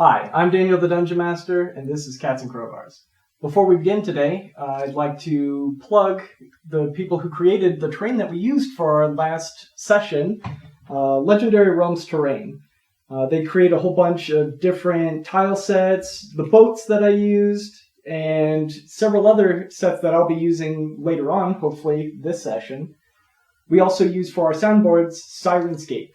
Hi, I'm Daniel the Dungeon Master, and this is Cats and Crowbars. Before we begin today, I'd like to plug the people who created the terrain that we used for our last session, Legendary Realms Terrain. They create a whole bunch of different tile sets, the boats that I used, and several other sets that I'll be using later on, hopefully this session. We also use for our soundboards Syrinscape.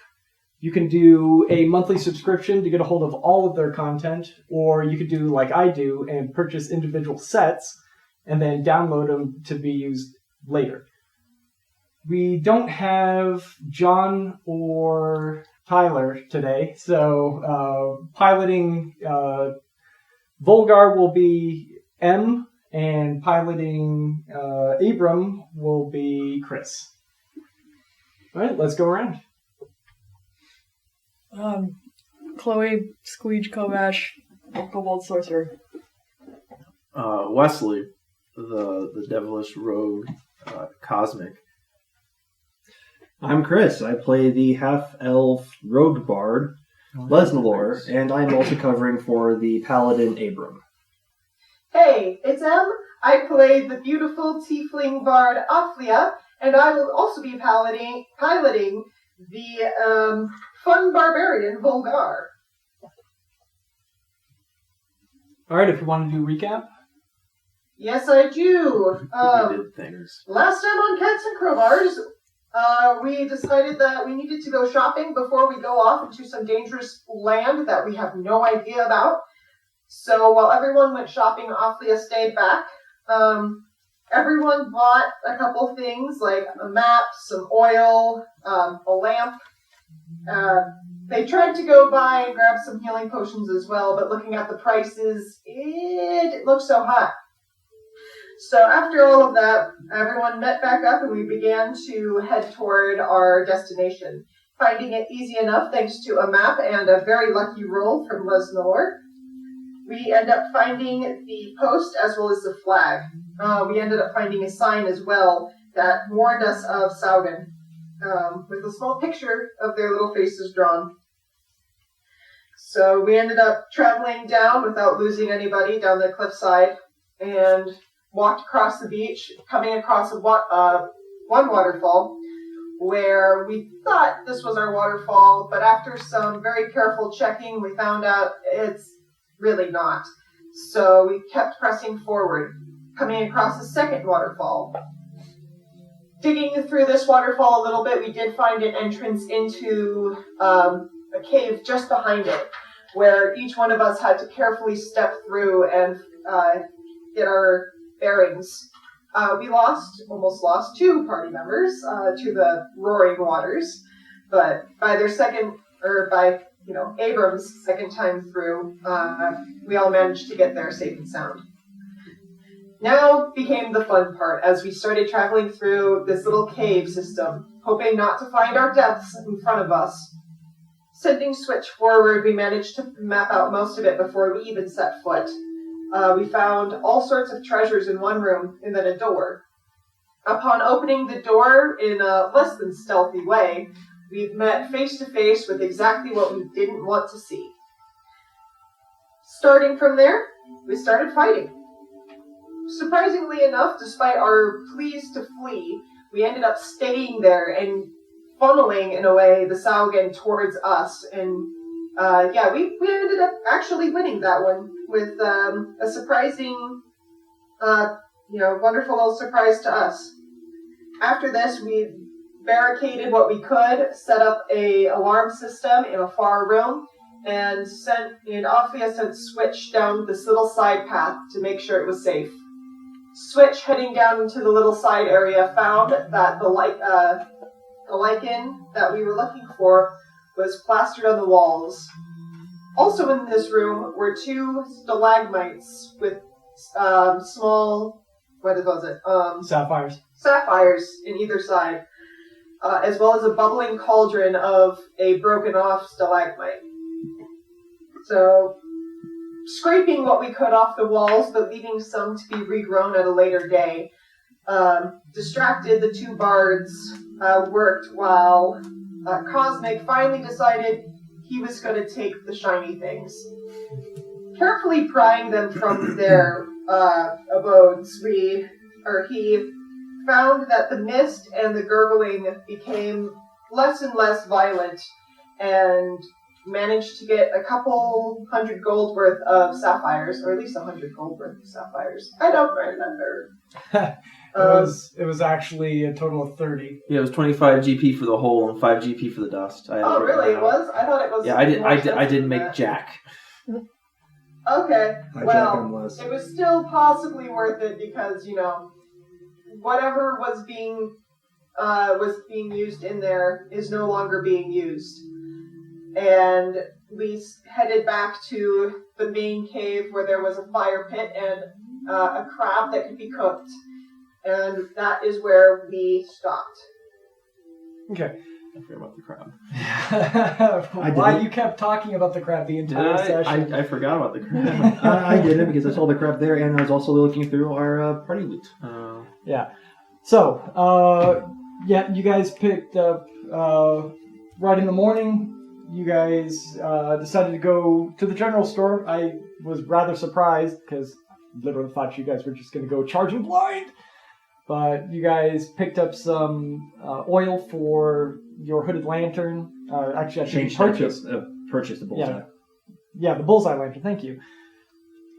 You can do a monthly subscription to get a hold of all of their content, or you could do like I do and purchase individual sets and then download them to be used later. We don't have John or Tyler today, so piloting Volgar will be M, and piloting Abram will be Chris. All right, let's go around. Chloe, Squeege, Kovash, Kobold Sorcerer. Wesley, the devilish rogue, Cosmic. I'm Chris. I play the half-elf rogue bard, Lesnalor, and I'm also covering for the paladin Abram. Hey, it's Em. I play the beautiful tiefling bard Aflia, and I will also be piloting the fun barbarian Volgar. All right, if you want to do recap. Yes, I do. We did things. Last time on Cats and Crowbars, we decided that we needed to go shopping before we go off into some dangerous land that we have no idea about. So while everyone went shopping, Aflia stayed back. Everyone bought a couple things like a map, some oil, a lamp. They tried to go buy and grab some healing potions as well, but looking at the prices, it didn't look so hot. So after all of that, everyone met back up and we began to head toward our destination, finding it easy enough thanks to a map and a very lucky roll from Lesnor. We end up finding the post as well as the flag. We ended up finding a sign as well that warned us of Saugen, with a small picture of their little faces drawn. So we ended up traveling down without losing anybody down the cliffside and walked across the beach, coming across one waterfall where we thought this was our waterfall, but after some very careful checking, we found out it's really not. So we kept pressing forward, coming across a second waterfall. Digging through this waterfall a little bit, we did find an entrance into a cave just behind it, where each one of us had to carefully step through and get our bearings. We almost lost two party members to the roaring waters, but by Abram's second time through, we all managed to get there safe and sound. Now became the fun part as we started traveling through this little cave system, hoping not to find our deaths in front of us. Sending Switch forward, we managed to map out most of it before we even set foot. We found all sorts of treasures in one room and then a door. Upon opening the door in a less than stealthy way, we've met face to face with exactly what we didn't want to see. Starting from there, we started fighting. Surprisingly enough, despite our pleas to flee, we ended up staying there and funneling, in a way, the Saugen towards us. And we ended up actually winning that one with a surprising, wonderful little surprise to us. After this, we barricaded what we could, set up a alarm system in a far room, and Aflia sent Switch down this little side path to make sure it was safe. Switch, heading down into the little side area, found that the lichen that we were looking for was plastered on the walls. Also in this room were two stalagmites with small, sapphires in either side, as well as a bubbling cauldron of a broken off stalagmite. So, scraping what we could off the walls, but leaving some to be regrown at a later day. Distracted, the two bards worked while Cosmic finally decided he was going to take the shiny things. Carefully prying them from their abodes, he found that the mist and the gurgling became less and less violent, and managed to get a couple 100 gold worth of sapphires, or at least 100 gold worth of sapphires. I don't remember. It was actually a total of 30. Yeah, it was 25 GP for the hole and 5 GP for the dust. Oh, really? It was? I thought it was. Yeah, I didn't make jack. Okay, I well, jack 'em less. it was still possibly worth it because, whatever was being used in there is no longer being used. And we headed back to the main cave where there was a fire pit and a crab that could be cooked. And that is where we stopped. Okay. I forgot about the crab. Why you kept talking about the crab the entire session? I forgot about the crab. I didn't because I saw the crab there, and I was also looking through our party loot. Yeah. So, you guys picked up right in the morning. You guys decided to go to the general store. I was rather surprised because literally thought you guys were just going to go charging blind. But you guys picked up some oil for your hooded lantern. Actually, I think you Purchased the bullseye. Yeah, the bullseye lantern. Thank you.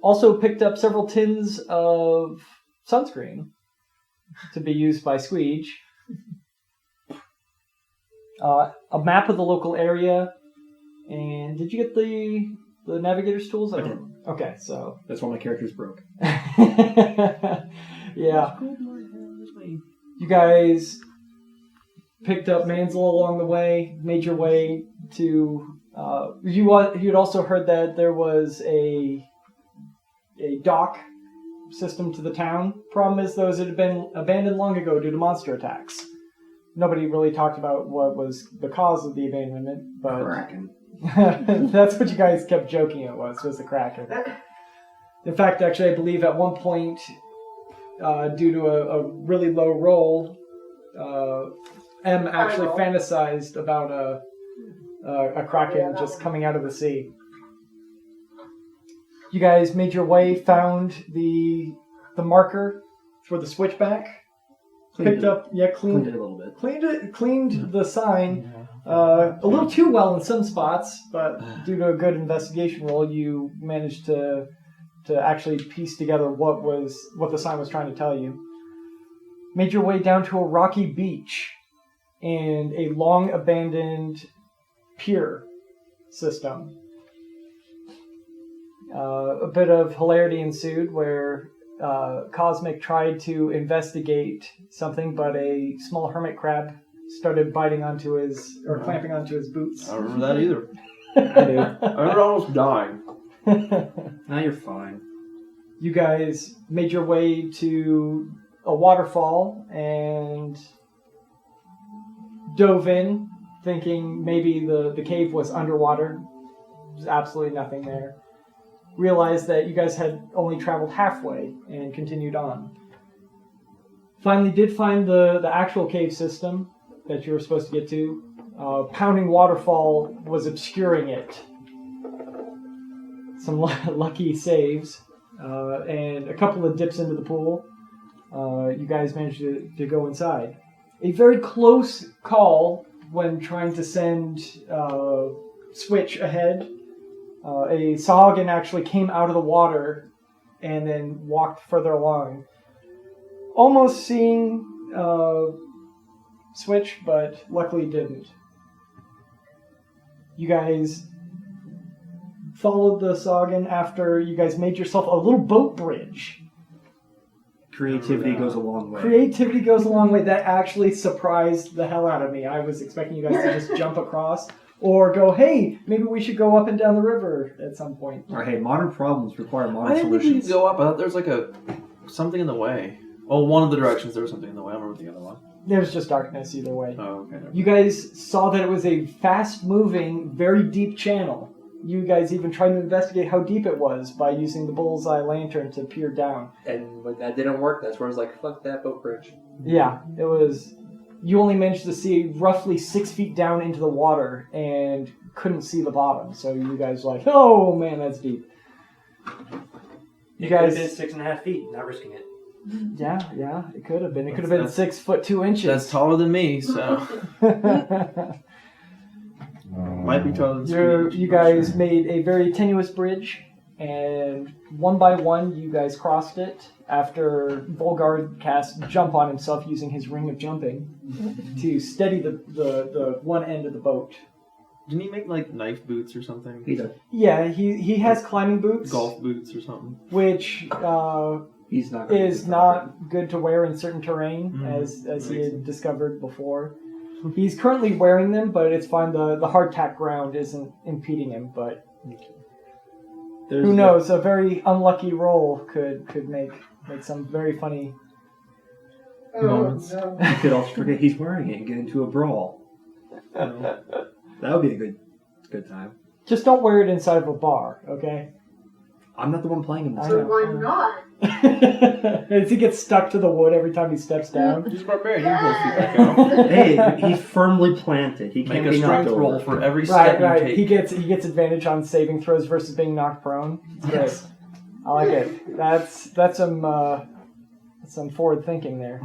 Also picked up several tins of sunscreen to be used by Squeege. A map of the local area. And did you get the navigator's tools? I did. Okay, so... That's why my character's broke. Yeah. You guys picked up Manzel along the way, made your way to... you'd also heard that there was a dock system to the town. Problem is, those had been abandoned long ago due to monster attacks. Nobody really talked about what was the cause of the abandonment, but... Kraken. That's what you guys kept joking it was the Kraken. In fact, actually, I believe at one point, due to a really low roll, M actually fantasized about a Kraken just coming out of the sea. You guys made your way, found the marker for the switchback. Cleaned it a little bit. Cleaned the sign a little too well in some spots, but due to a good investigation roll, you managed to actually piece together what the sign was trying to tell you. Made your way down to a rocky beach and a long abandoned pier system. A bit of hilarity ensued where Cosmic tried to investigate something, but a small hermit crab started clamping onto his boots. I don't remember that either. I do. I remember almost dying. Now you're fine. You guys made your way to a waterfall and dove in, thinking maybe the cave was underwater. There's absolutely nothing there. Realized that you guys had only traveled halfway and continued on. Finally did find the actual cave system that you were supposed to get to. Pounding waterfall was obscuring it. Some lucky saves. And a couple of dips into the pool. You guys managed to go inside. A very close call when trying to send Switch ahead. A Sahuagin actually came out of the water and then walked further along. Almost seeing Switch, but luckily didn't. You guys followed the Sahuagin after you guys made yourself a little boat bridge. Creativity goes a long way. Creativity goes a long way. That actually surprised the hell out of me. I was expecting you guys to just jump across. Or go, hey, maybe we should go up and down the river at some point. Or hey, modern problems require modern I didn't think solutions. we could go up. I thought there was something in the way. Oh, one of the directions there was something in the way. I don't remember the other one. There's just darkness either way. Oh, okay. You guys saw that it was a fast-moving, very deep channel. You guys even tried to investigate how deep it was by using the bullseye lantern to peer down. And when that didn't work, that's where I was like, fuck that boat bridge. Yeah, it was... You only managed to see roughly 6 feet down into the water and couldn't see the bottom. So you guys were like, oh man, that's deep. You It could have guys, been 6.5 feet. Not risking it. yeah, it could have been. It could have been 6 foot 2 inches. That's taller than me, so might be taller than You guys made a very tenuous bridge, and one by one, you guys crossed it after Volgard cast Jump on himself using his ring of jumping to steady the one end of the boat. Didn't he make like knife boots or something? He does. Yeah, he has climbing boots, Golf boots or something. which He's not. is not good to wear in certain terrain, Mm, as he had discovered before. He's currently wearing them, but it's fine. The hardtack ground isn't impeding him, but who knows? A very unlucky roll could make some very funny. Moments. No. You could also forget he's wearing it and get into a brawl. That would be a good time. Just don't wear it inside of a bar, okay? I'm not the one playing him this I So know. time. why not? As he gets stuck to the wood every time he steps down. He's a barbarian. He can feet back out. Hey, he's firmly planted. He Make can't a be knocked strength over. roll for every Right, step you right. take. He gets advantage on saving throws versus being knocked prone. It's good. Yes. I like it. That's some forward thinking there.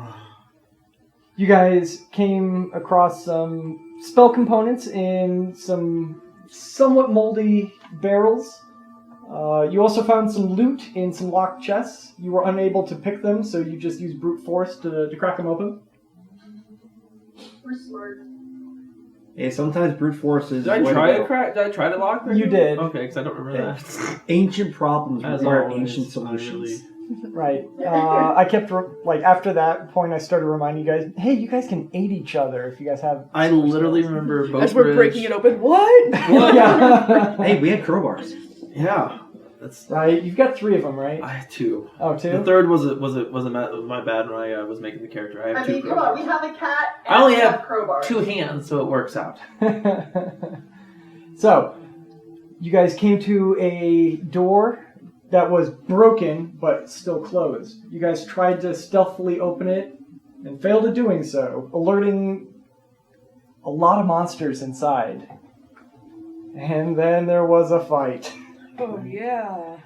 You guys came across some spell components in some somewhat moldy barrels. You also found some loot in some locked chests. You were unable to pick them, so you just used brute force to crack them open. We're smart. Hey, sometimes brute force is. Did I the way try to to go. crack? Did I try to lock them? You did. Okay, because I don't remember that. Ancient problems As require always, ancient I solutions. really- Right. I kept, after that point, I started reminding you guys, hey, you guys can aid each other if you guys have... I literally remember both. As we're breaking it open, what? Yeah. Hey, we had crowbars. Yeah, that's. Right, you've got 3 of them, right? I have 2. Oh, The 2? third was my bad when I was making the character. I have 2 come on, we crowbars. have a cat and I only we have crowbars. 2 hands, so it works out. So, you guys came to a door that was broken, but still closed. You guys tried to stealthily open it and failed at doing so, alerting a lot of monsters inside. And then there was a fight. Oh, yeah.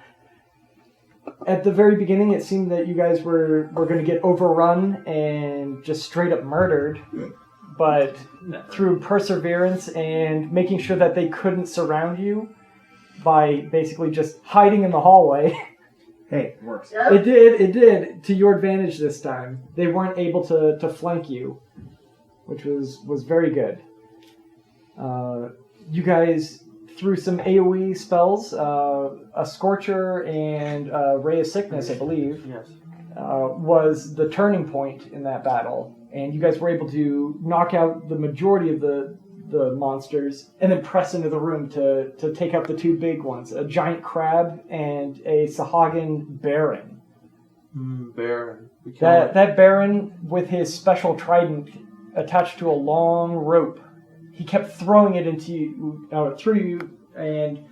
At the very beginning, it seemed that you guys were going to get overrun and just straight up murdered. But through perseverance and making sure that they couldn't surround you by basically just hiding in the hallway, Hey, it works. Yep. it did to your advantage this time. They weren't able to flank you, which was very good. You guys, through some AoE spells, a Scorcher and a Ray of Sickness, I believe, Yes. was the turning point in that battle. And you guys were able to knock out the majority of the monsters and then press into the room to take out the 2 big ones, a giant crab and a Sahagin Baron. Baron. We killed it. That Baron, with his special trident attached to a long rope, he kept throwing it through you, and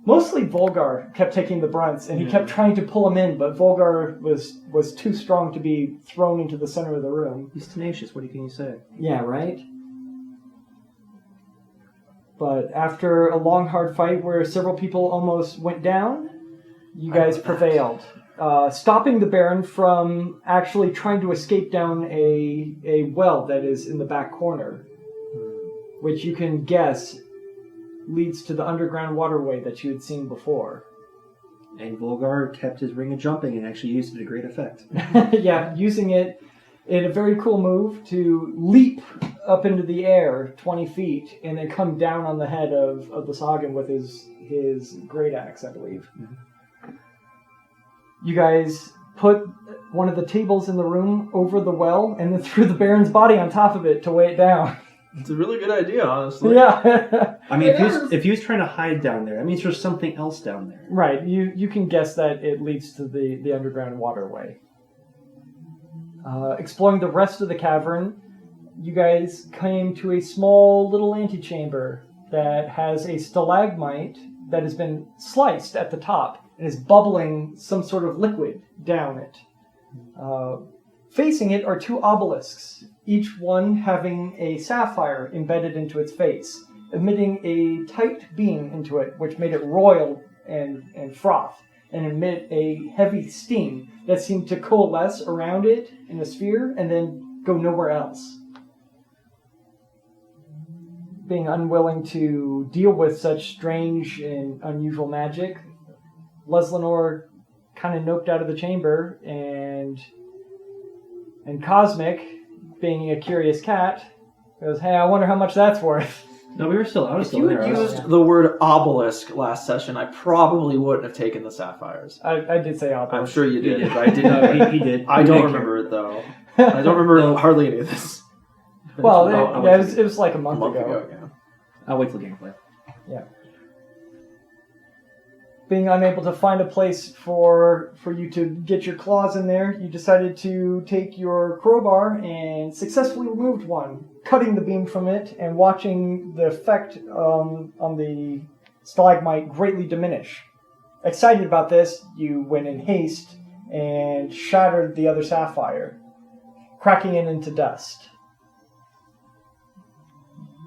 mostly Volgar kept taking the brunts, and he kept trying to pull him in, but Volgar was too strong to be thrown into the center of the room. He's tenacious. What can you say? Yeah, right? But after a long, hard fight where several people almost went down, you guys prevailed. Stopping the Baron from actually trying to escape down a well that is in the back corner, which you can guess leads to the underground waterway that you had seen before. And Volgar kept his ring of jumping and actually used it to great effect. Yeah, using it in a very cool move to leap up into the air 20 feet and then come down on the head of the Sagan with his great axe, I believe. Mm-hmm. You guys put one of the tables in the room over the well and then threw the Baron's body on top of it to weigh it down. It's a really good idea, honestly. Yeah. I mean, if he was trying to hide down there, that means there's something else down there. Right, you can guess that it leads to the underground waterway. Exploring the rest of the cavern, you guys came to a small little antechamber that has a stalagmite that has been sliced at the top and is bubbling some sort of liquid down it. Facing it are 2 obelisks, each one having a sapphire embedded into its face. emitting a tight beam into it, which made it roil and froth, and emit a heavy steam that seemed to coalesce around it in a sphere and then go nowhere else. Being unwilling to deal with such strange and unusual magic, Leslinor kind of noped out of the chamber, and Cosmic, being a curious cat, goes, "Hey, I wonder how much that's worth." No, I was still If there. you had used the word obelisk last session, I probably wouldn't have taken the sapphires. I did say obelisk. I'm sure you did, did. but I didn't. He did. I don't remember it though. I don't remember hardly any of this. Well, I'll it was like a month, A month ago. ago, yeah. I'll wait till gameplay. Being unable to find a place for you to get your claws in there, you decided to take your crowbar and successfully removed one, cutting the beam from it and watching the effect on the stalagmite greatly diminish. Excited about this, you went in haste and shattered the other sapphire, cracking it into dust.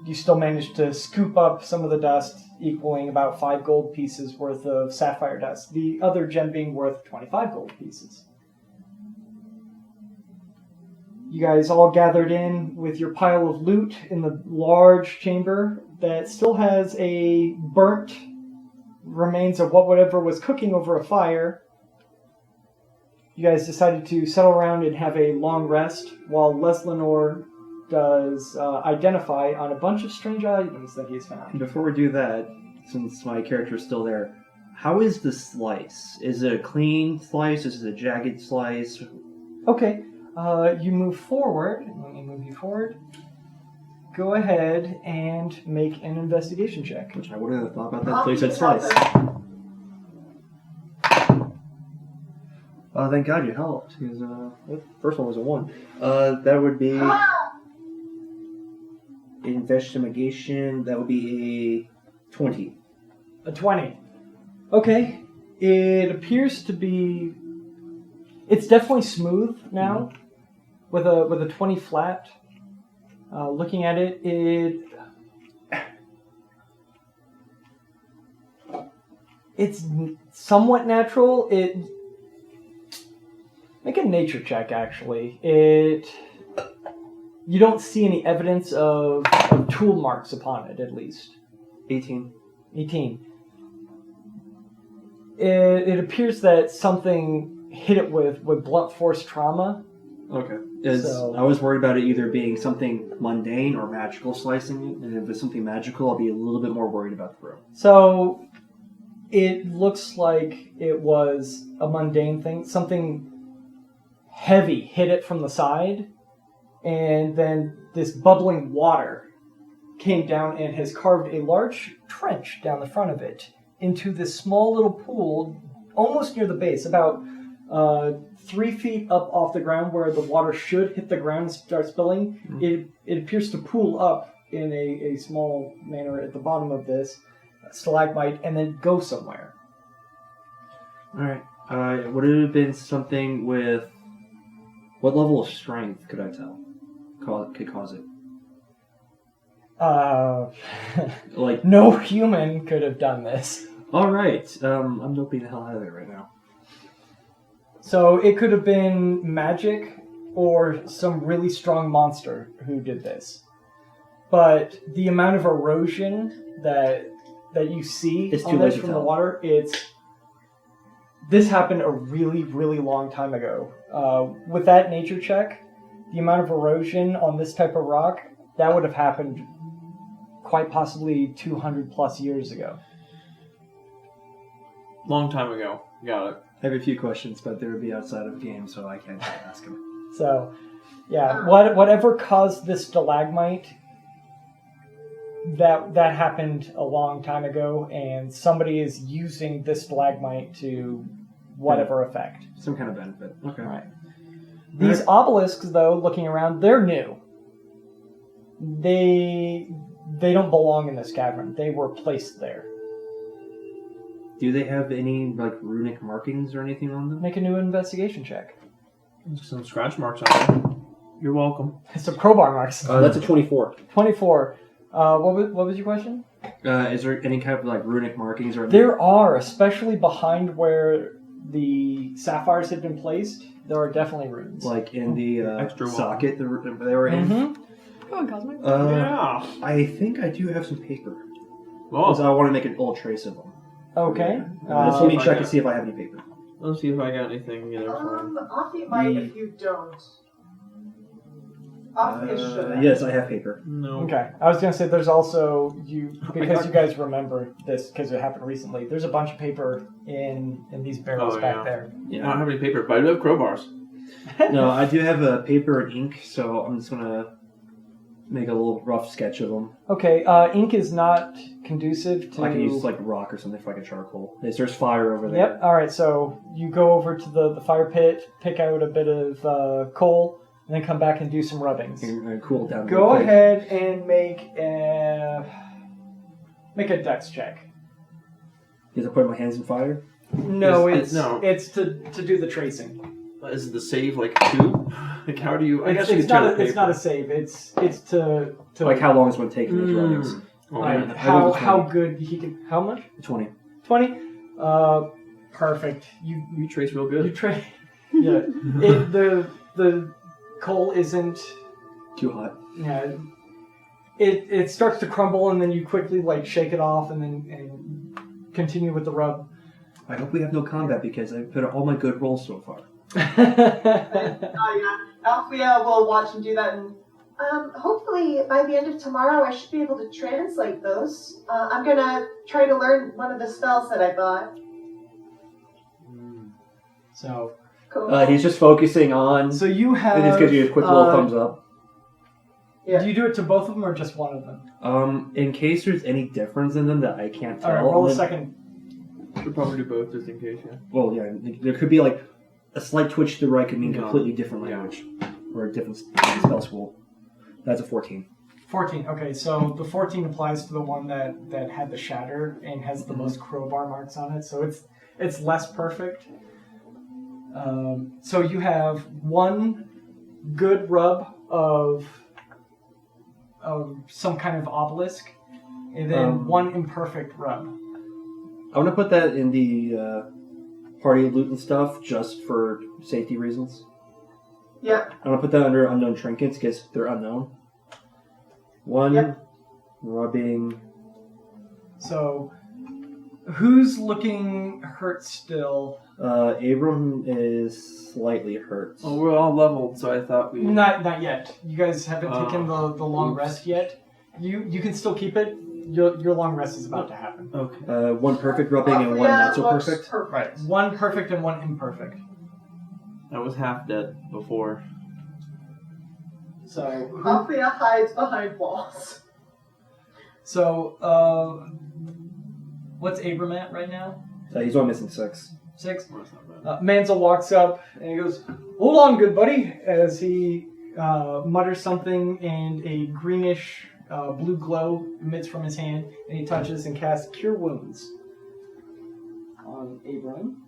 You still managed to scoop up some of the dust, equaling about 5 gold pieces worth of sapphire dust, the other gem being worth 25 gold pieces. You guys all gathered in with your pile of loot in the large chamber that still has a burnt remains of whatever was cooking over a fire. You guys decided to settle around and have a long rest while Leslinor does identify on a bunch of strange items that he's found. Before we do that, since my character is still there, how is the slice? Is it a clean slice? Is it a jagged slice? Okay, you move forward. Let me move you forward. Go ahead and make an investigation check. Which I wouldn't have thought about that until you said slice. Thank God you helped, because the first one was a 1. That would be investigation. That would be a 20. A 20. Okay. It appears to be... It's definitely smooth now, with a 20 flat. Looking at it, it's somewhat natural. Make a nature check, actually. You don't see any evidence of tool marks upon it, at least. 18. 18. It appears that something hit it with blunt force trauma. Okay. So- I was worried about it either being something mundane or magical slicing it, and if it's something magical, I'll be a little bit more worried about the throw. So it looks like it was a mundane thing. Something heavy hit it from the side, and then this bubbling water came down and has carved a large trench down the front of it into this small little pool almost near the base, about 3 feet up off the ground where the water should hit the ground and start spilling. It appears to pool up in a small manner at the bottom of this stalagmite and then go somewhere. Alright. Would it have been something with... What level of strength could I tell could cause it? Like... No human could have done this. Alright. I'm doping the hell out of it right now. So it could have been magic or some really strong monster who did this. But the amount of erosion that you see It's too on late this to from the tell. water, this happened a really, really long time ago. With that nature check, the amount of erosion on this type of rock, that would have happened quite possibly 200 plus years ago. Long time ago. Got it. I have a few questions, but they would be outside of game, so I can't ask them. So, yeah, whatever caused this stalagmite, that happened a long time ago, and somebody is using this stalagmite to whatever effect. Some kind of benefit. Okay. Right. These obelisks, though, looking around, they're new. They don't belong in this cavern. They were placed there. Do they have any, like, runic markings or anything on them? Make a new investigation check. Some scratch marks on there. You're welcome. Some crowbar marks. That's a 24. 24. What was your question? Is there any kind of like runic markings or? There are, especially behind where the sapphires had been placed. There are definitely runes. Like in the Extra one. socket they were in. Mm-hmm. Come on, Cosmic. Yeah. I think I do have some paper. Well, Because I want to make an old trace of them. Okay. Just let me check and see if I have any paper. let's see if I got anything either for him. Offie might if you don't. Offie should have. Yes, I have paper. No. Okay. I was gonna say there's also because you guys remember this because it happened recently. There's a bunch of paper in these barrels Oh, back yeah. there. I don't have any paper, but I do have crowbars. No, I do have paper and ink, so I'm just gonna make a little rough sketch of them. Okay. Ink is not conducive to. I can use like rock or something for like a charcoal. There's fire over there. Yep. All right. So you go over to the fire pit, pick out a bit of coal, and then come back and do some rubbings. And cool it down. Go real quick. ahead and make a dex check. Is I put my hands in fire? No, It's- it's no. it's to do the tracing. Is the save like 2? Like how do you? I guess you It's could tear not the it's not a paper. save. It's to Like how long is one taking these runnings? Oh, right, yeah. how good he can. How much? 20. 20. Perfect. You trace real You good. try. Yeah. The coal isn't. Too hot. Yeah. It starts to crumble and then you quickly like shake it off and continue with the rub. I hope we have no combat because I've put all my good rolls so far. Oh yeah, Althea will watch and do that, and hopefully by the end of tomorrow I should be able to translate those. I'm gonna try to learn one of the spells that I got. So Cool. He's just focusing on. so you have. It just gives you a quick little thumbs up. Yeah. Do you do it to both of them or just one of them? In case there's any difference in them that I can't tell. All right, roll a then- second. Should probably do both just in case. Yeah. Well, yeah, there could be like a slight twitch to the right could mean No. completely different Yeah. language or a different spell school. That's a 14. 14. Okay, so the 14 applies to the one that had the shatter and has the most crowbar marks on it. So it's less perfect. So you have one good rub of some kind of obelisk, and then one imperfect rub. I want to put that in the party loot and stuff just for safety reasons. Yeah. I want to put that under unknown trinkets because they're unknown. One Yep. rubbing. So who's looking hurt still? Abram is slightly hurt. Well, we're all leveled, so I thought we. Not yet. You guys haven't taken the long oops. rest yet. You can still keep it. Your long rest is about to happen. Okay. One perfect rubbing and one not so looks perfect. perfect. One perfect and one imperfect. I was half dead before. So Althea hides behind walls. what's Abram at right now? He's only missing 6. 6. Well, that's not bad. Mansell walks up and he goes, "Hold on, good buddy," as he mutters something and a greenish blue glow emits from his hand, and he touches and casts Cure Wounds on Abram.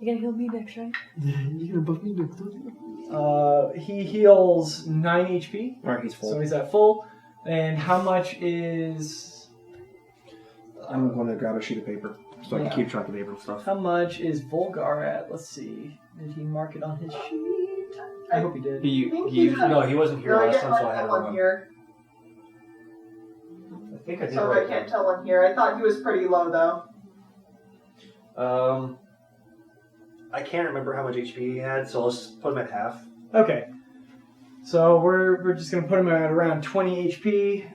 You gonna heal me next, right? You're gonna buff me next time? He heals 9 HP, Alright, he's full. so he's at full. And how much is I'm going to grab a sheet of paper so I Yeah. can keep track of Abram's stuff. Volgar at? Let's see. Did he mark it on his sheet? I hope he did. He think he he had- No, he wasn't here No, I last get time, so I had one it on here. I think I did. So I can't tell on here. I thought he was pretty low though. I can't remember how much HP he had, so let's put him at half. Okay. So we're just gonna put him at around 20 HP.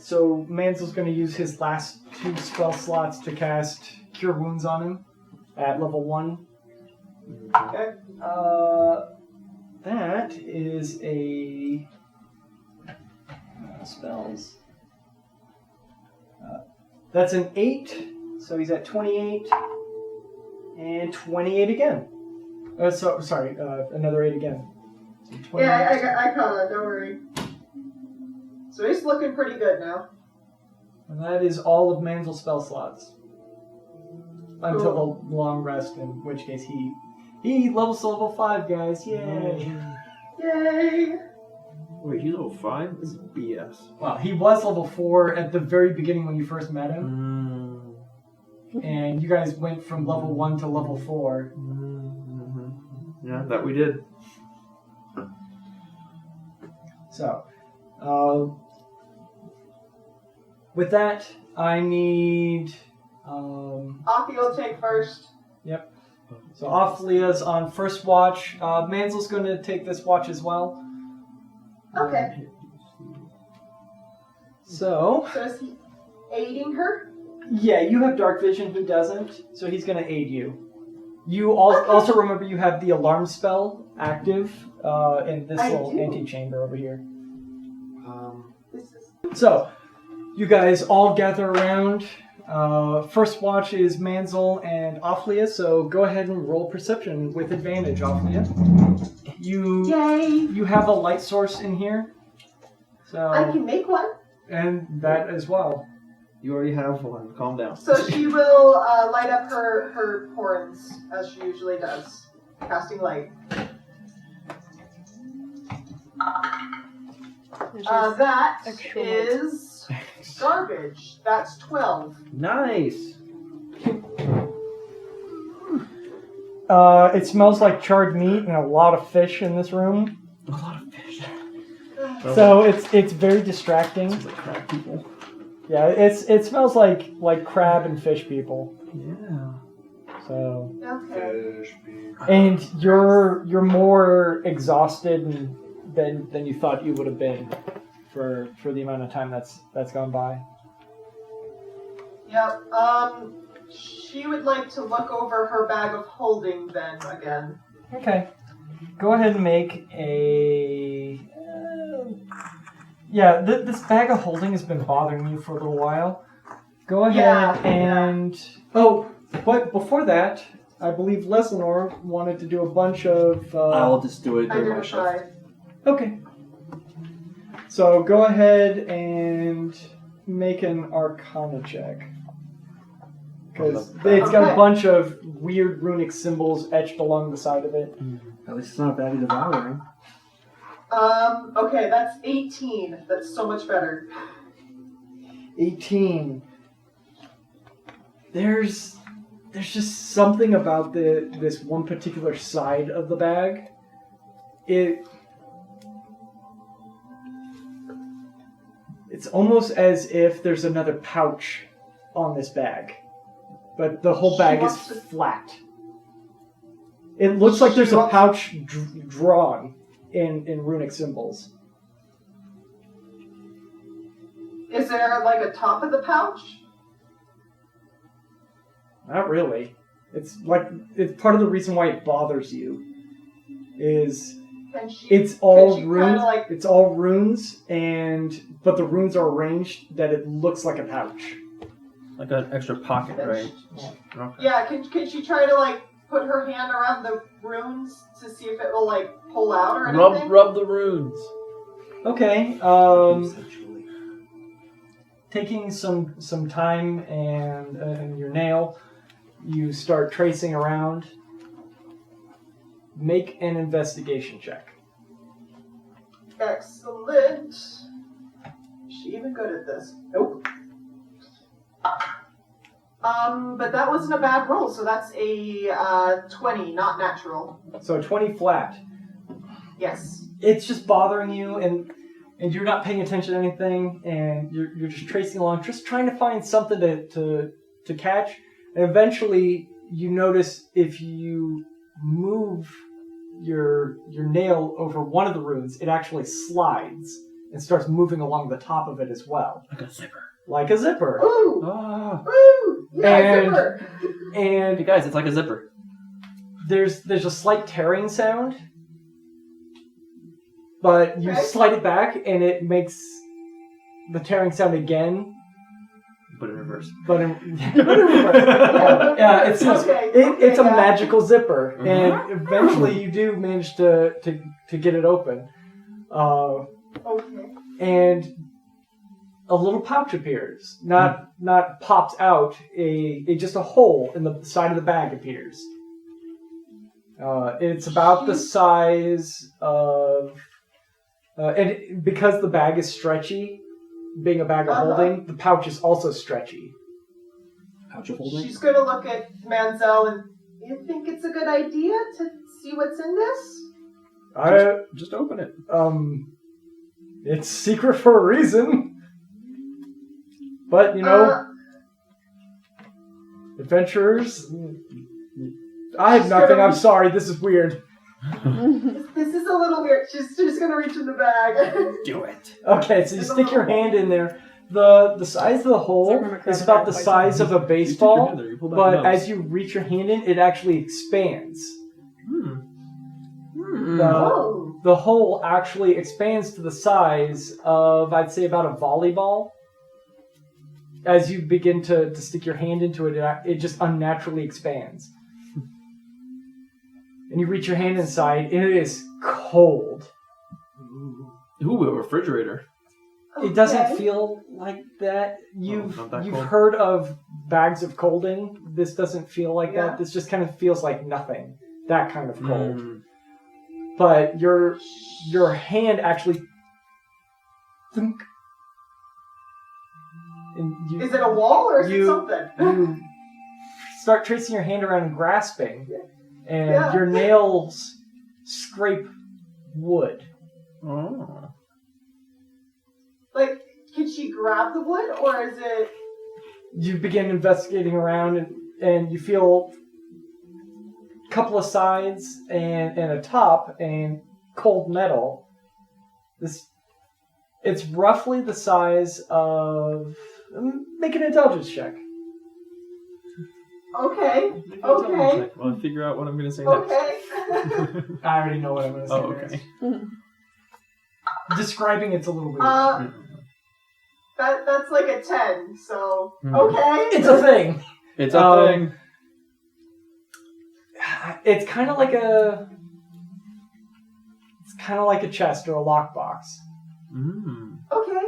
So Mansell's gonna use his last 2 spell slots to cast Cure Wounds on him at level 1. Okay. That is a spells. That's an 8, so he's at 28 and 28 again. Sorry, another 8 again. So 28. Yeah, I caught it. Don't worry. So he's looking pretty good now. And that is all of Mansell's spell slots. Until the long rest, in which case he levels to level 5, guys. Yay! Yay! Wait, he's level 5? This is BS. Well, he was level 4 at the very beginning when you first met him, and you guys went from level 1 to level 4. Yeah, that we did. So, with that, I need... Afi will take first. Yep. So Ophlia's on first watch. Manzel's going to take this watch as well. Okay. So... So is he aiding her? Yeah, you have dark vision, he doesn't, so he's going to aid you. You also remember you have the alarm spell active in this little antechamber over here. So, you guys all gather around. First watch is Manzel and Ophlia, so go ahead and roll perception with advantage, Ophlia. You have a light source in here. So I can make one. And that as well. You already have one. Calm down. So she will light up her horns, as she usually does, casting light. That extra light. is garbage. That's 12. Nice. It smells like charred meat and a lot of fish in this room. A lot of fish. So it's very distracting. Sounds like crab people. Yeah, it smells like crab and fish people. Yeah. So Okay. and you're more exhausted than you thought you would have been for the amount of time that's gone by. Yep. She would like to look over her bag of holding then again. Okay. Go ahead and make a... yeah, this bag of holding has been bothering you for a little while. Go ahead and... Oh, but before that, I believe Leslinor wanted to do a bunch of... I'll just do it during my Identify. shift. Okay. So go ahead and make an Arcana check. Because it's got a bunch of weird runic symbols etched along the side of it. At least it's not badly devouring. Okay, that's 18. That's so much better. 18. There's just something about this one particular side of the bag. It's almost as if there's another pouch on this bag, but the whole bag is flat. It looks like there's a pouch drawn in runic symbols. Is there like a top of the pouch? Not really. It's part of the reason why it bothers you. Is it's all runes. It's all runes, but the runes are arranged that it looks like a pouch. Like an extra pocket, right? Okay. Yeah. Can she try to put her hand around the runes to see if it will pull out or anything? Rub the runes. Okay. Taking some time and your nail, you start tracing around. Make an investigation check. Excellent. Is she even good at this? Nope. But that wasn't a bad roll, so that's a 20, not natural. So 20 flat. Yes. It's just bothering you, and you're not paying attention to anything, and you're just tracing along, just trying to find something to catch. And eventually, you notice if you move your nail over one of the runes, it actually slides and starts moving along the top of it as well. Like a zipper. Like a zipper. Ooh! Ah. Ooh! Yeah, zipper! And Hey guys, it's like a zipper. there's a slight tearing sound, but you slide it back and it makes the tearing sound again. But in reverse. But in reverse. Yeah, it's a magical zipper, and eventually you do manage to get it open. Okay. And a little pouch appears. Not pops out. Just a hole in the side of the bag appears. It's about the size of Because the bag is stretchy, being a bag of holding, the pouch is also stretchy. Pouch of holding? She's gonna look at Manzel and, you think it's a good idea to see what's in this? Just open it. It's secret for a reason. But, adventurers... I have nothing, I'm sorry, this is weird. This is a little weird. She's just gonna reach in the bag. Do it. Okay, so you stick your hand in there. The size of the hole is about the size of a baseball, but as you reach your hand in, it actually expands. The hole actually expands to the size of, I'd say, about a volleyball. As you begin to stick your hand into it, it just unnaturally expands. And you reach your hand inside, and it is cold. Ooh, a refrigerator. It doesn't feel like that. You've cold. heard of bags of colding. This doesn't feel like that. This just kind of feels like nothing. That kind of cold. But your hand actually... Thunk. And Is it a wall or is it something? You start tracing your hand around and grasping, and your nails scrape wood. Oh. Like, can she grab the wood, or is it... You begin investigating around, and you feel a couple of sides and a top and cold metal. It's roughly the size of... Make an intelligence check. Okay. Well, I figure out what I'm going to say next. Okay. I already know what I'm going to say. Oh, okay. Next. Describing it's a little weird. That's like a 10, so... Okay. It's a thing. It's a thing. It's kind of like a... It's kind of like a chest or a lockbox. Okay.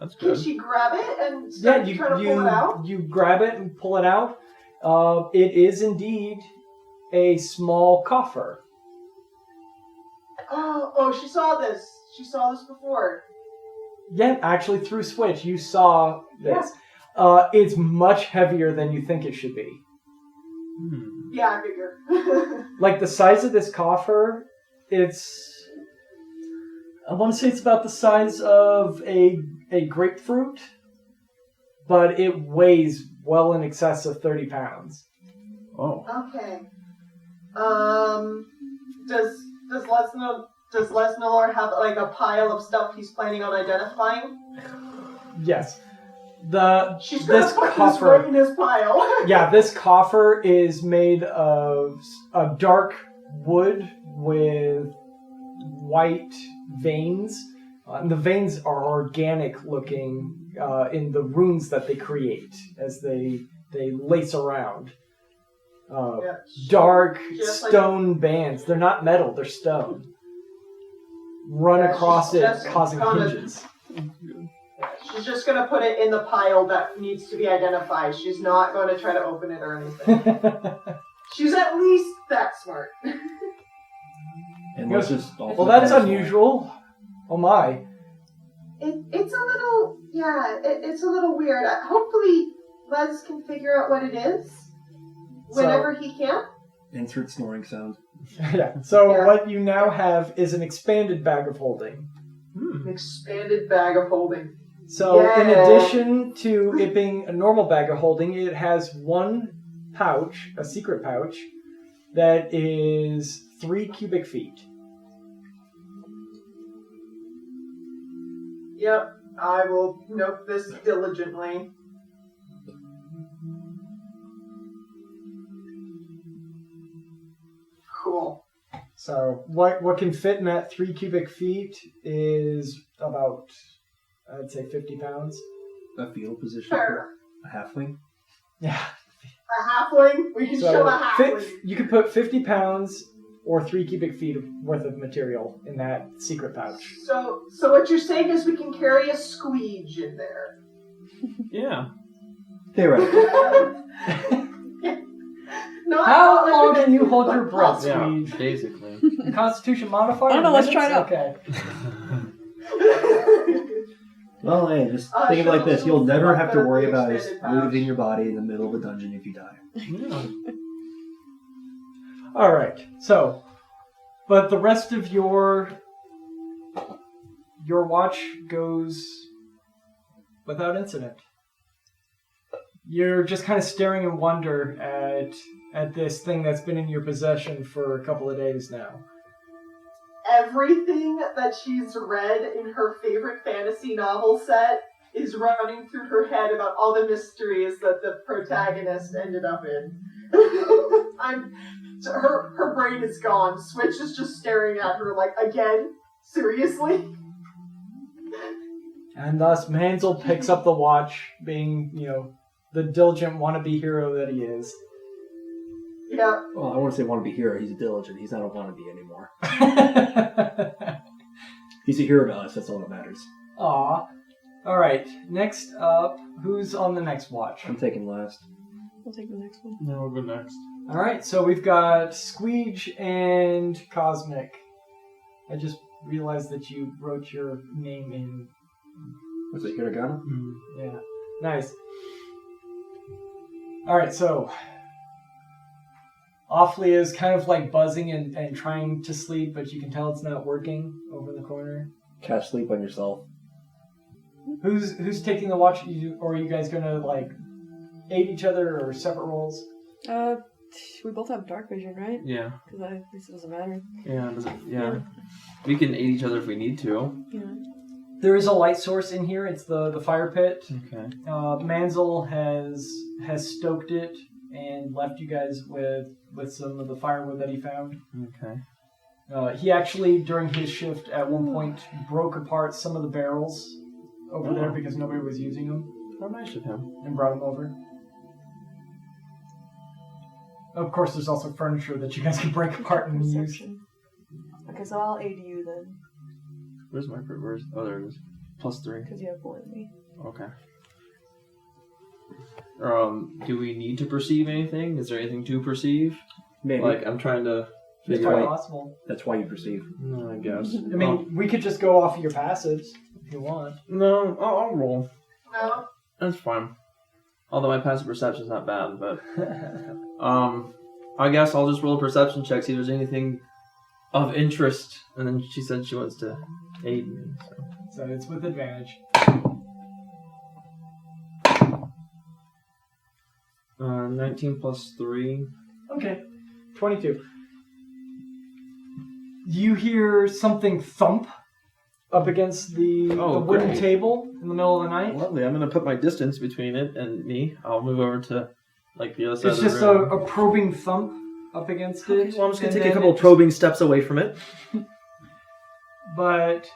That's good. Can she grab it and start trying to pull it out? You grab it and pull it out. It is indeed a small coffer. Oh, she saw this. She saw this before. Yeah, actually through Switch, you saw this. It's much heavier than you think it should be. Yeah, I figure. Like the size of this coffer, I want to say it's about the size of a grapefruit, but it weighs well in excess of 30 pounds. Oh. Okay. Does Lesnor have like a pile of stuff he's planning on identifying? Yes. She's gonna put this right in his pile. Yeah, this coffer is made of a dark wood with white veins. And the veins are organic looking in the runes that they create as they lace around. Dark stone bands. They're not metal, they're stone. Run across it, causing hinges. She's just going to put it in the pile that needs to be identified. She's not going to try to open it or anything. She's at least that smart. And let's just well, that's unusual. Oh my. It's a little, it's a little weird. Hopefully Les can figure out what it is whenever he can. Insert snoring sound. What you now have is an expanded bag of holding. An expanded bag of holding. So in addition to it being a normal bag of holding, it has one pouch, a secret pouch, that is 3 cubic feet. Yep, I will note this diligently. Cool. So what can fit in that 3 cubic feet is about, I'd say, 50 pounds. A fetal position Fair. for a halfling? Yeah. A halfling? We can show a halfling. You could put 50 pounds or 3 cubic feet worth of material in that secret pouch. So what you're saying is we can carry a squeege in there. Yeah. Theoretically. How long can you hold your breath, Yeah, Swede? basically. Constitution modifier? I don't know, let's try it out. Okay. Well, hey, just think of it like this. You'll never have to worry about his looting your body in the middle of a dungeon if you die. All right. So, but the rest of your watch goes without incident. You're just kind of staring in wonder at this thing that's been in your possession for a couple of days now. Everything that she's read in her favorite fantasy novel set is running through her head about all the mysteries that the protagonist ended up in. Her brain is gone. Switch is just staring at her like, again? Seriously? And thus, Mansell picks up the watch, being, the diligent wannabe hero that he is. Yeah. Well, I want to say wannabe hero. He's a diligent. He's not a wannabe anymore. He's a hero to us. That's all that matters. Aw. All right. Next up, who's on the next watch? I'm taking last. I'll take the next one. No, we'll go next. All right. So we've got Squeege and Cosmic. I just realized that you wrote your name in. Was it hiragana? Yeah. Nice. All right. So Awfully is kind of like buzzing and trying to sleep, but you can tell it's not working over in the corner. Cast sleep on yourself. Who's taking the watch? Or are you guys gonna like aid each other or separate roles? We both have dark vision, right? Yeah. Because at least it doesn't matter. Yeah. We can aid each other if we need to. Yeah. There is a light source in here. It's the fire pit. Okay. Mansell has stoked it and left you guys with some of the firewood that he found. Okay. He actually, during his shift, at one point, broke apart some of the barrels over there because nobody was using them. How nice of him. And brought them over. Of course, there's also furniture that you guys can break apart and use. Perception. Okay, so I'll aid you then. Where's my... Oh, there it is. +3. Because you have more than me. Okay. Do we need to perceive anything? Is there anything to perceive? Maybe. Like, I'm trying to It's figure quite out... possible. That's why you perceive. No, I guess. I mean, we could just go off of your passives if you want. No, I'll roll. No. That's fine. Although my passive perception's not bad, but... I guess I'll just roll a perception check, see if there's anything of interest. And then she said she wants to aid me, So it's with advantage. 19 +3. Okay. 22. You hear something thump up against the wooden great. table in the middle of the night. Lovely. I'm going to put my distance between it and me. I'll move over to like the other side It's of the just room. a probing thump up against it. Well, I'm just going and to take a then couple it probing steps away from it. But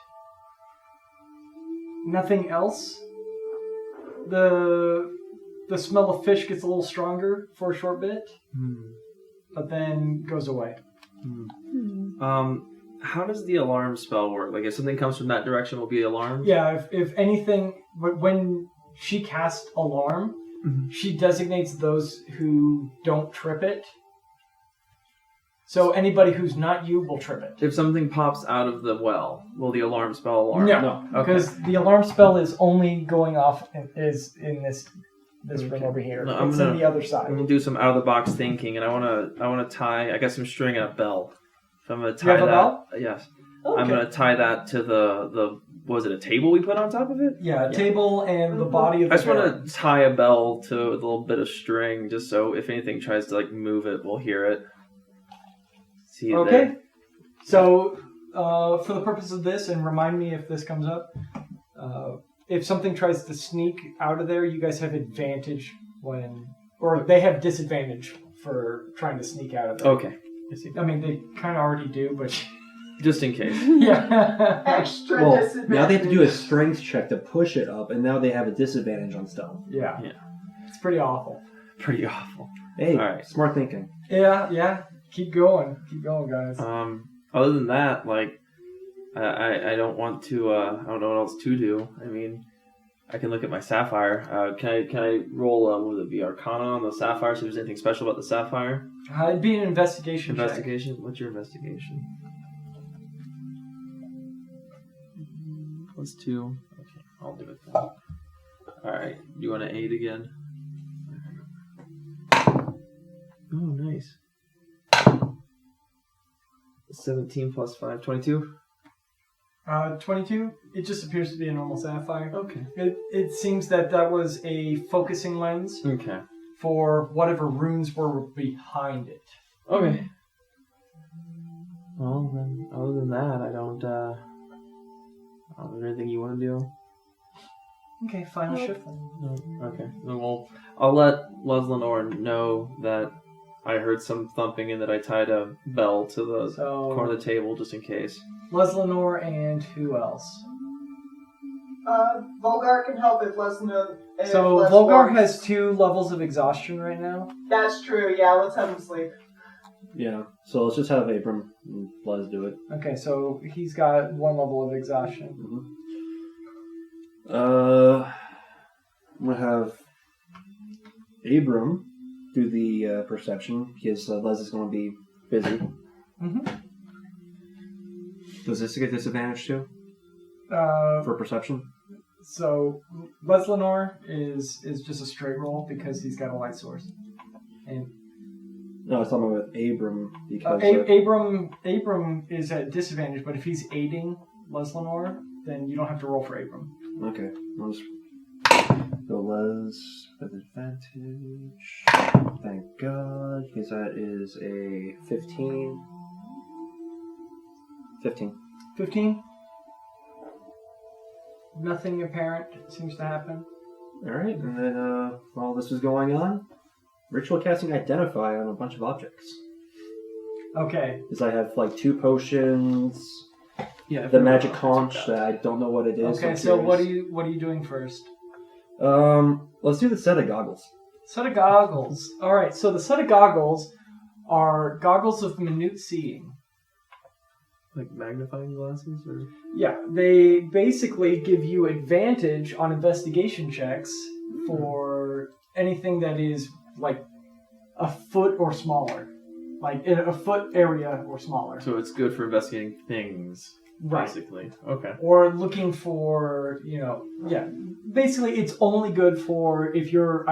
nothing else. The smell of fish gets a little stronger for a short bit, but then goes away. How does the alarm spell work? Like, if something comes from that direction, will be alarmed? Yeah, if anything, when she casts alarm, she designates those who don't trip it. So anybody who's not you will trip it. If something pops out of the well, will the alarm spell alarm? No, Okay. because the alarm spell is only going off is in this room over here. No, it's on the other side. I'm gonna do some out of the box thinking, and I wanna tie. I got some string and a bell. So I'm gonna tie You have a that. bell? Yes. Okay. I'm gonna tie that to the. Was it a table we put on top of it? Yeah, a table and the body of the I just barrel. want to tie a bell to a little bit of string, just so if anything tries to like move it, we'll hear it. See you Okay. there. So, for the purpose of this, and remind me if this comes up, if something tries to sneak out of there, you guys have advantage or they have disadvantage for trying to sneak out of there. Okay. I mean, they kind of already do, but Just in case. yeah. Extra Well, disadvantage. now they have to do a strength check to push it up, and now they have a disadvantage on stealth. Yeah. Yeah. It's pretty awful. Pretty awful. Hey, All right. smart thinking. Yeah. Keep going, guys. Other than that, like, I don't want to. I don't know what else to do. I mean, I can look at my sapphire. Can I roll? What would it be? Arcana on the sapphire. See if there's anything special about the sapphire. It'd be an investigation. check. Investigation. What's your investigation? +2. Okay, I'll do it then. Alright, you want to aid again? Oh, nice. 17 plus 5, 22? 22, it just appears to be a normal sapphire. Okay. It seems that was a focusing lens Okay. for whatever runes were behind it. Okay. Well, then, other than that, I don't, is there anything you want to do? Okay, final shift. No. Okay. Then I'll let Leslinor know that I heard some thumping and that I tied a bell to the corner of the table just in case. Leslinor and who else? Volgar can help if Lesnar. So Volgar has 2 levels of exhaustion right now. That's true. Yeah, let's have him sleep. Yeah, so let's just have Abram and Les do it. Okay, so he's got 1 level of exhaustion. I'm gonna have Abram do the perception because Les is gonna be busy. Mm-hmm. Does this get disadvantage too for perception? So Leslinor is just a straight roll because he's got a light source. And No, I was talking about with Abram because Abram is at disadvantage, but if he's aiding Leslinor, then you don't have to roll for Abram. okay, I'll just go Les with advantage. Thank God, because that is a 15. 15. 15. Nothing apparent seems to happen. Alright, and then while this is going on, ritual casting Identify on a bunch of objects. Okay. Because I have like 2 potions, Yeah. the magic conch that I don't know what it is. Okay, I'm so what curious. are you doing first? Let's do the set of goggles. Set of goggles. All right. So the set of goggles are goggles of minute seeing. Like magnifying glasses, or Yeah, they basically give you advantage on investigation checks for anything that is like a foot or smaller, like in a foot area or smaller. so it's good for investigating things, Right. basically. Okay. Or looking for, basically it's only good for if you're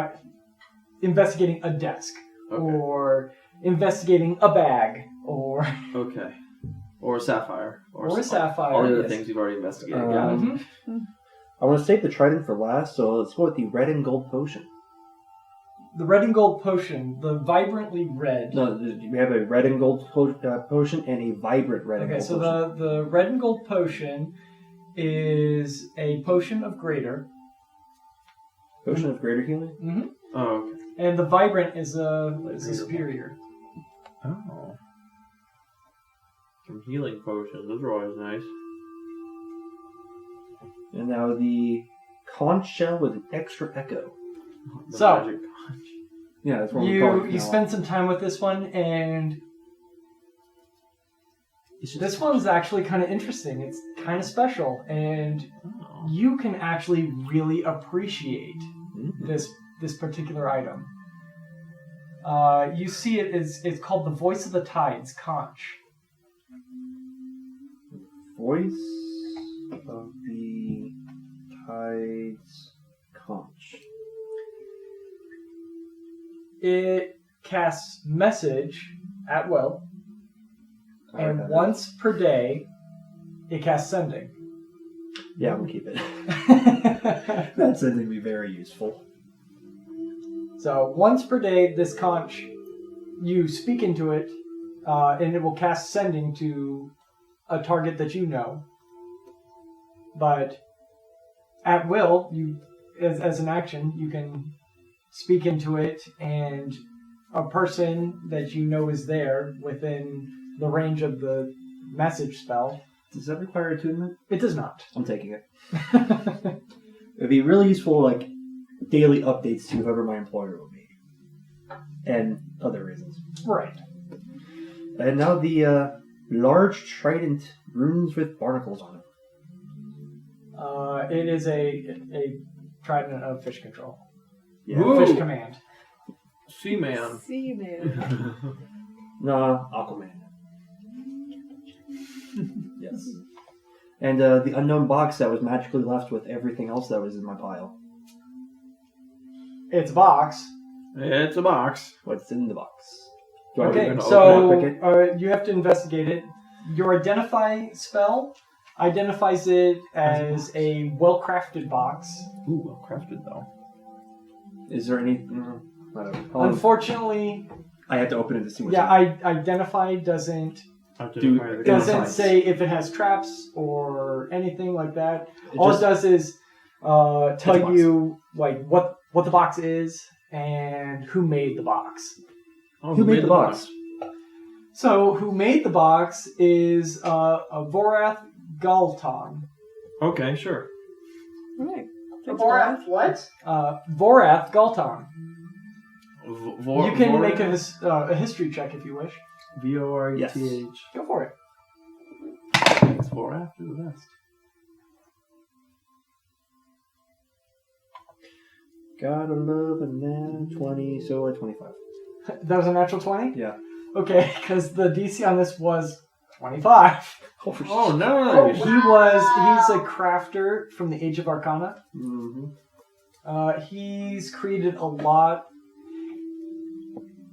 investigating a desk Okay. or investigating a bag or Okay. Or a sapphire. Or a sapphire, All the other yes. things we've already investigated. Got it. Mhm. I want to save the trident for last, so let's go with the red and gold potion. The red and gold potion, the vibrantly red. No, we have a red and gold potion and a vibrant red and Okay, gold so potion. the red and gold potion is a potion of greater. Potion of greater healing? Mm-hmm. Oh, okay. And the vibrant is a Greater. superior. Oh. Some healing potions. Those are always nice. And now the conch shell with an extra echo. The So- magic conch. Yeah, that's what we call it. You now. spend some time with this one, and this one's actually kind of interesting. It's kind of special, and Oh. you can actually really appreciate Mhm. this particular item. You see it as it's called the Voice of the Tides conch. Voice of the Tides conch. It casts message at will, and Okay. once per day, it casts sending. Yeah, we'll keep it. That's going to be very useful. So once per day, this conch, you speak into it, and it will cast sending to a target that you know. But at will, you, as an action, you can speak into it, and a person that you know is there within the range of the message spell. Does that require attunement? It does not. I'm taking it. It'd be really useful, like, daily updates to whoever my employer will be. And other reasons. Right. And now the large trident runes with barnacles on it. It is a trident of fish control. Yeah. Ooh. Fish command. Seaman. See, man. Nah, Aquaman. Yes. And the unknown box that was magically left with everything else that was in my pile. It's a box. It's a box. What's in the box? Do I Okay, open so it? you have to investigate it. Your identify spell identifies it as a well-crafted box. Ooh, well crafted though. Is there any... I don't know. Unfortunately, I have to open it to see what's yeah, in it. identify doesn't Identify the doesn't Insights. say if it has traps or anything like that. All just- it does is box. tell you like what the box is and who made the box. Oh, Who made the box? So, who made the box is a Vorath Galton. Okay, sure. Right. Borat, what? Vorath Galton. Vor- You can Vor- make a history check if you wish. Voreth. Yes. Go for it. Thanks, Vorath. You're the best. Gotta love a man 20, so a 25. That was a natural 20? Yeah. Okay, because the DC on this was 25. Oh, nice. He's a crafter from the Age of Arcana. Mm-hmm. He's created a lot.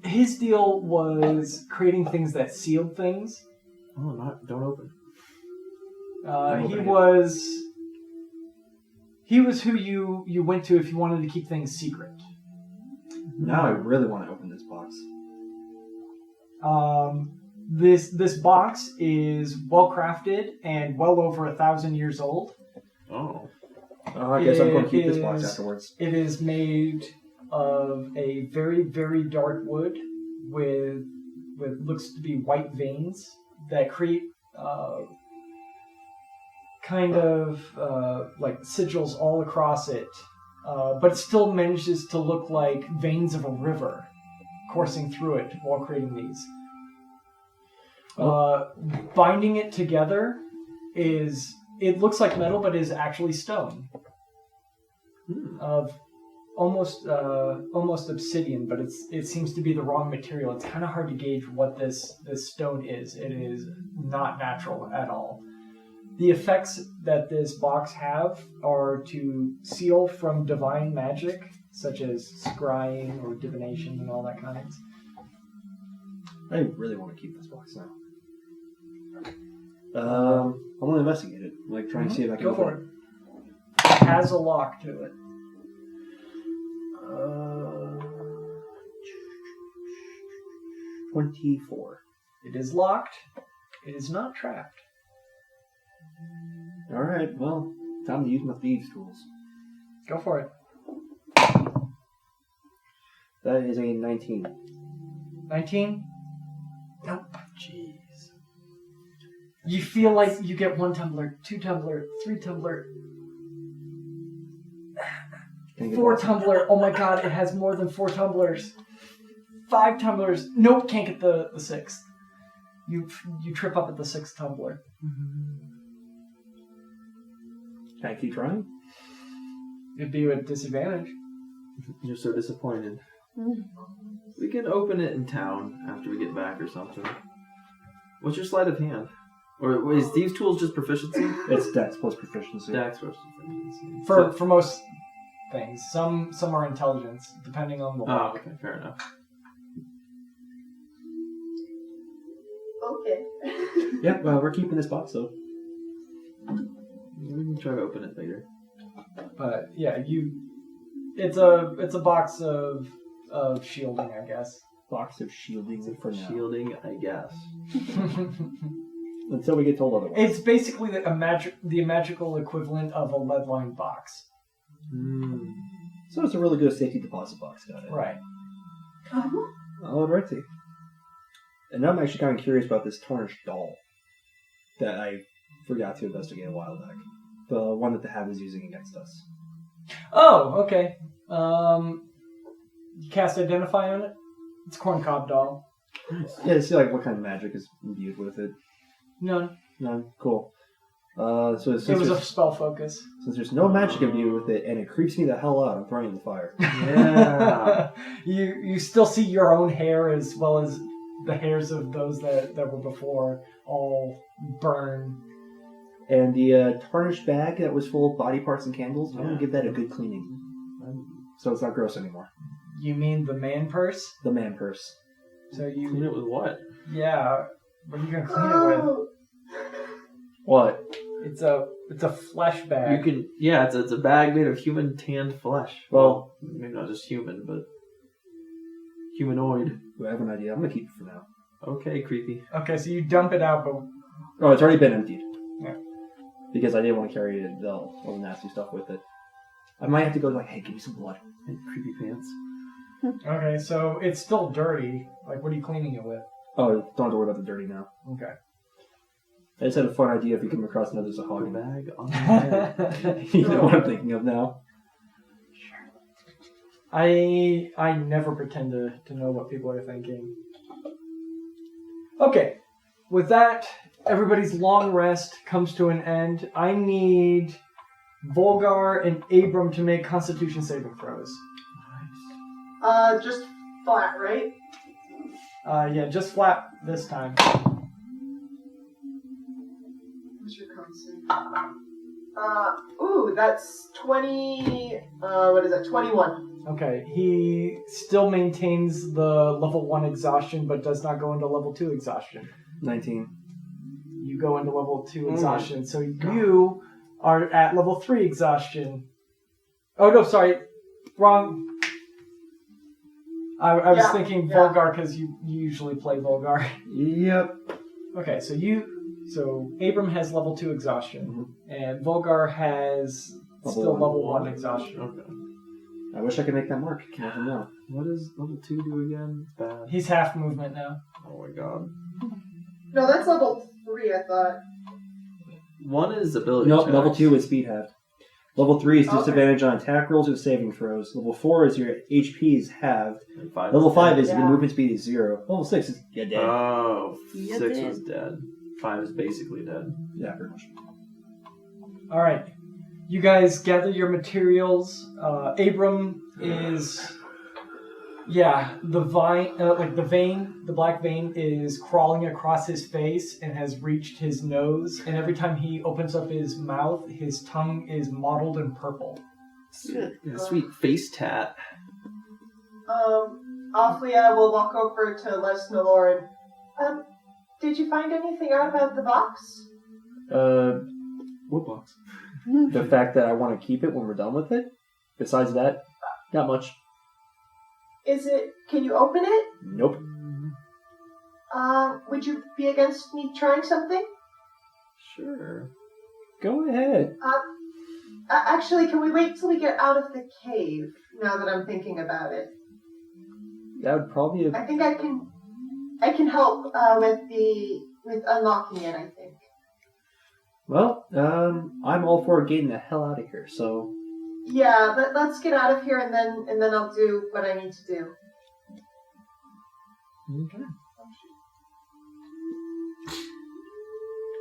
His deal was creating things that sealed things. Oh, don't open. He was who you went to if you wanted to keep things secret. Now I really want to open this box. This box is well crafted and well over 1,000 years old. Oh. I guess I'm going to keep this It box is- afterwards. It is made of a very, very dark wood with looks to be white veins that create kind of like sigils all across it, but it still manages to look like veins of a river coursing through it while creating these. Binding it together it looks like metal, but is actually stone. Of almost obsidian, but it seems to be the wrong material. It's kind of hard to gauge what this stone is. It is not natural at all. The effects that this box have are to seal from divine magic, such as scrying or divination and all that kinds. I really want to keep this box now. I'm going to investigate it. Like, try and see if I can Go open for it. It has a lock to it. 24. It is locked. It is not trapped. Alright, well, time to use my thieves' tools. Go for it. That is a 19. 19? Nope. Jeez. You feel like you get 1 tumbler, 2 tumbler, 3 tumbler, Can I get 4 that? tumbler. Oh my god, it has more than 4 tumblers. 5 tumblers. Nope, can't get the 6th. You trip up at the 6th tumbler. Can I keep trying? It'd be a disadvantage. You're so disappointed. We can open it in town after we get back or something. What's your sleight of hand? Or is these tools just proficiency? It's Dex plus proficiency. Dex versus proficiency. For most things. Some are intelligence, depending on the Oh, lock. okay, fair enough. Okay. Yep, we're keeping this box, though. We can try to open it later. But yeah, it's a box of shielding, I guess. Box of shielding for now. Shielding, I guess. Until we get told otherwise. It's basically the magical equivalent of a lead-lined box. So it's a really good safety deposit box, got it. Right. Alrighty. And now I'm actually kind of curious about this tarnished doll that I forgot to investigate a while back. The one that the Hab is using against us. Oh, okay. You cast Identify on it. It's a corncob doll. Yeah, to see like what kind of magic is imbued with it. None. None. Cool. So since It was a there's, spell focus. since there's no magic imbued with it, and it creeps me the hell out, I'm throwing it in the fire. Yeah. You still see your own hair as well as the hairs of those that were before all burn. And the tarnished bag that was full of body parts and candles, I'm going Yeah. to give that a good cleaning. So it's not gross anymore. You mean the man purse? The man purse. So you... Clean it with what? Yeah. What are you going to clean it with? Oh, What? It's a flesh bag. You can, yeah, it's a bag made of human tanned flesh. Well, maybe not just human, but humanoid. I have an idea. I'm going to keep it for now. Okay, creepy. Okay, so you dump it out, but... Oh, it's already been emptied. Yeah. Because I didn't want to carry all the nasty stuff with it. I might have to go like, hey, give me some blood. And creepy pants. Okay, so it's still dirty. Like, what are you cleaning it with? Oh, don't have to worry about the dirty now. Okay. I just had a fun idea if you come across another Zahog bag. Bag on the head. You know what I'm thinking of now? I never pretend to know what people are thinking. Okay, with that, everybody's long rest comes to an end. I need Volgar and Abram to make Constitution saving throws. just flat, right? Yeah, just flat this time. What's your con save? That's 20. What is that? 21. Okay, he still maintains the level 1 exhaustion, but does not go into level 2 exhaustion. 19. You go into level 2 exhaustion, so you are at level 3 exhaustion. Oh, no, sorry. Wrong. I was Yeah, thinking yeah. Volgar because you usually play Volgar. Yep. Okay, so Abram has level 2 exhaustion, and Volgar has Level still one. level 1 exhaustion. Okay. I wish I could make that mark. Can never know. What does level 2 do again? It's bad. He's half movement now. Oh my god. No, that's level 3, I thought. 1 is ability No, checks. level 2 is speed halved. Level 3 is Okay. disadvantage on attack rolls and saving throws. Level 4 is your HP is halved. And 5 Level is 5 dead. is your Yeah. movement speed is 0. Level 6 is dead. Oh, Yeah, 6 dead. was dead. 5 is basically dead. Yeah, pretty much. All right, you guys gather your materials. Abram is, the vine, the black vein is crawling across his face and has reached his nose. And every time he opens up his mouth, his tongue is mottled in purple. Yeah, sweet face tat. Ophelia will walk over to Les Nolorin. Did you find anything out about the box? What box? The fact that I want to keep it when we're done with it. Besides that, not much. Can you open it? Nope. Would you be against me trying something? Sure. Go ahead. Actually, can we wait till we get out of the cave, now that I'm thinking about it? That would probably have... I think I can help with unlocking it, I think. Well, I'm all for getting the hell out of here, so... Yeah, let's get out of here and then I'll do what I need to do. Okay.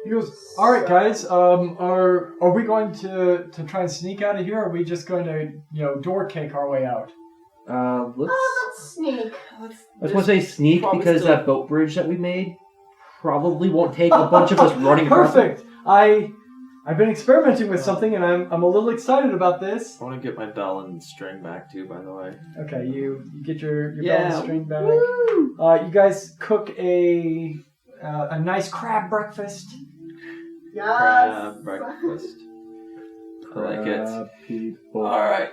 He goes, "All right, guys. Are we going to try and sneak out of here? Or are we just going to door kick our way out?" Let's sneak. I was going to say sneak Probably because still- that boat bridge that we made probably won't take a bunch of us running across it. Perfect. I've been experimenting with something, and I'm a little excited about this. I want to get my bell and string back too, by the way. Okay, you get your bell Yeah. and string back. You guys cook a nice crab breakfast. Yes. Crab breakfast. I like it. People. Alright.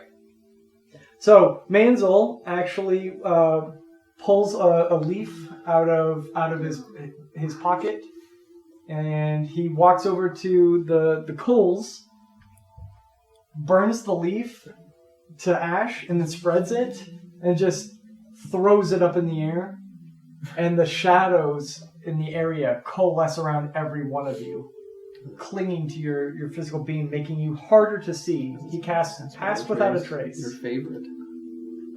So Manzel actually pulls a leaf out of his pocket, and he walks over to the coals, burns the leaf to ash, and then spreads it, and just throws it up in the air, and the shadows in the area coalesce around every one of you, clinging to your physical being, making you harder to see. He casts Pass Without a Trace. Your favorite.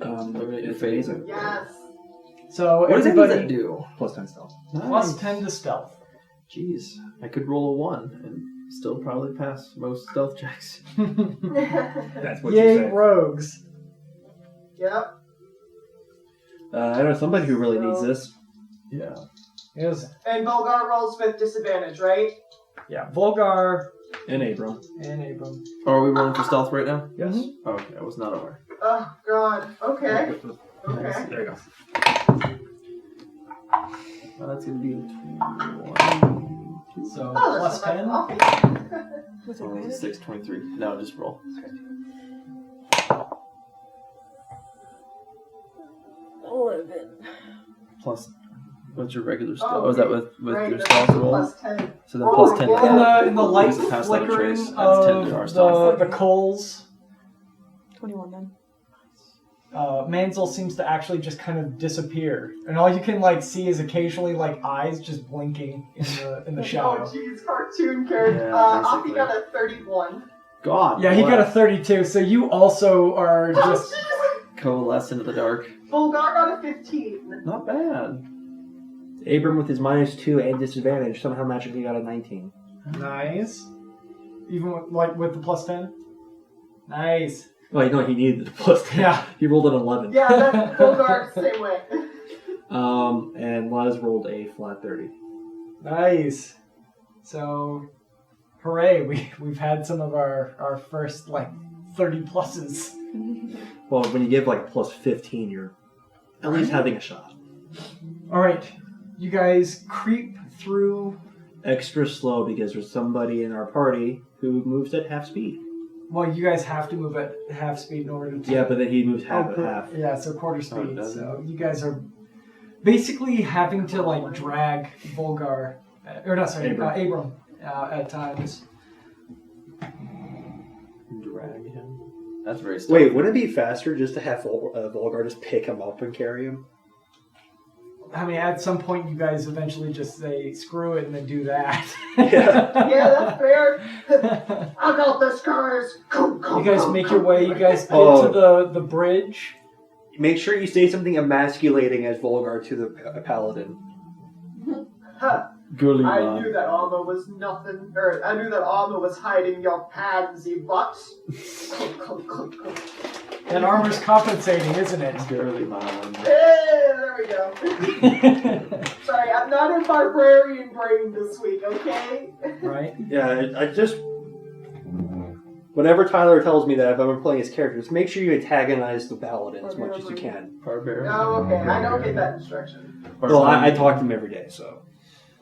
Your It's favorite. amazing. Yes. So What does everybody that do? Plus 10 stealth. plus 10 to stealth. Jeez, I could roll a 1 and still probably pass most stealth checks. That's what Yay, you say. rogues. Yep. I know somebody who really needs this. Yeah. Yes. And Volgar rolls with disadvantage, right? Yeah, Volgar And Abram. and Abram. Are we rolling for stealth right now? Yes. Oh, okay, I was not aware. Oh god. Okay. Nice. Okay. There you go. That's gonna be a 21. So Oh, plus that's not 10. coffee. With Oh, advantage? 6, 23. No, just roll. 11. Plus, what's your regular stealth? Oh, Oh, is that with Right, your that's stealth roll? plus 10. So then Oh, plus 10 yeah. to that. In the light Because it passed out a flickering trace, adds 10 to our of stealth. the coals, 21 then. Manzel seems to actually just kind of disappear, and all you can like see is occasionally like eyes just blinking in the Oh shadow. jeez, cartoon character. Yeah, Offie basically. got a 31. God. Yeah, he got a bless. 32, so you also are Oh just. jeez! Coalesce into the dark. Volgar got a 15. Not bad. Abram with his -2 and disadvantage somehow magically got a 19. Nice. Even with the plus 10? Nice. Well, no, he needed the plus 10. Yeah. He rolled an 11. Yeah, that's Volgar, same way. And Laz rolled a flat 30. Nice. So, hooray, we've had some of our first, 30 pluses. Well, when you give plus 15, you're at least having a shot. Alright, you guys creep through. Extra slow because there's somebody in our party who moves at half speed. Well, you guys have to move at half speed in order to... Yeah, but then he moves half Oh, at half. Yeah, so quarter Oh, speed. it doesn't. So you guys are basically having to drag Volgar, or not sorry, Abram at times. Drag him. That's very stealthy. Wait, wouldn't it be faster just to have Volgar just pick him up and carry him? I mean, at some point, you guys eventually just say screw it and then do that. Yeah. Yeah, that's fair. I got this, guys. You guys make your way. You guys get to the bridge. Make sure you say something emasculating as Volgar to the paladin. Huh. Girly I man. knew that armor was nothing, or I knew that armor was hiding your pansy butts. That armor's compensating, isn't it? Girly man. Hey, there we go. Sorry, I'm not in barbarian brain this week, okay? Right? Yeah, I just... Whenever Tyler tells me that if I'm playing his character, just make sure you antagonize the paladin as much as you can. Barbarian. Oh, okay, I don't get that instruction. Well, I talk to him every day, so...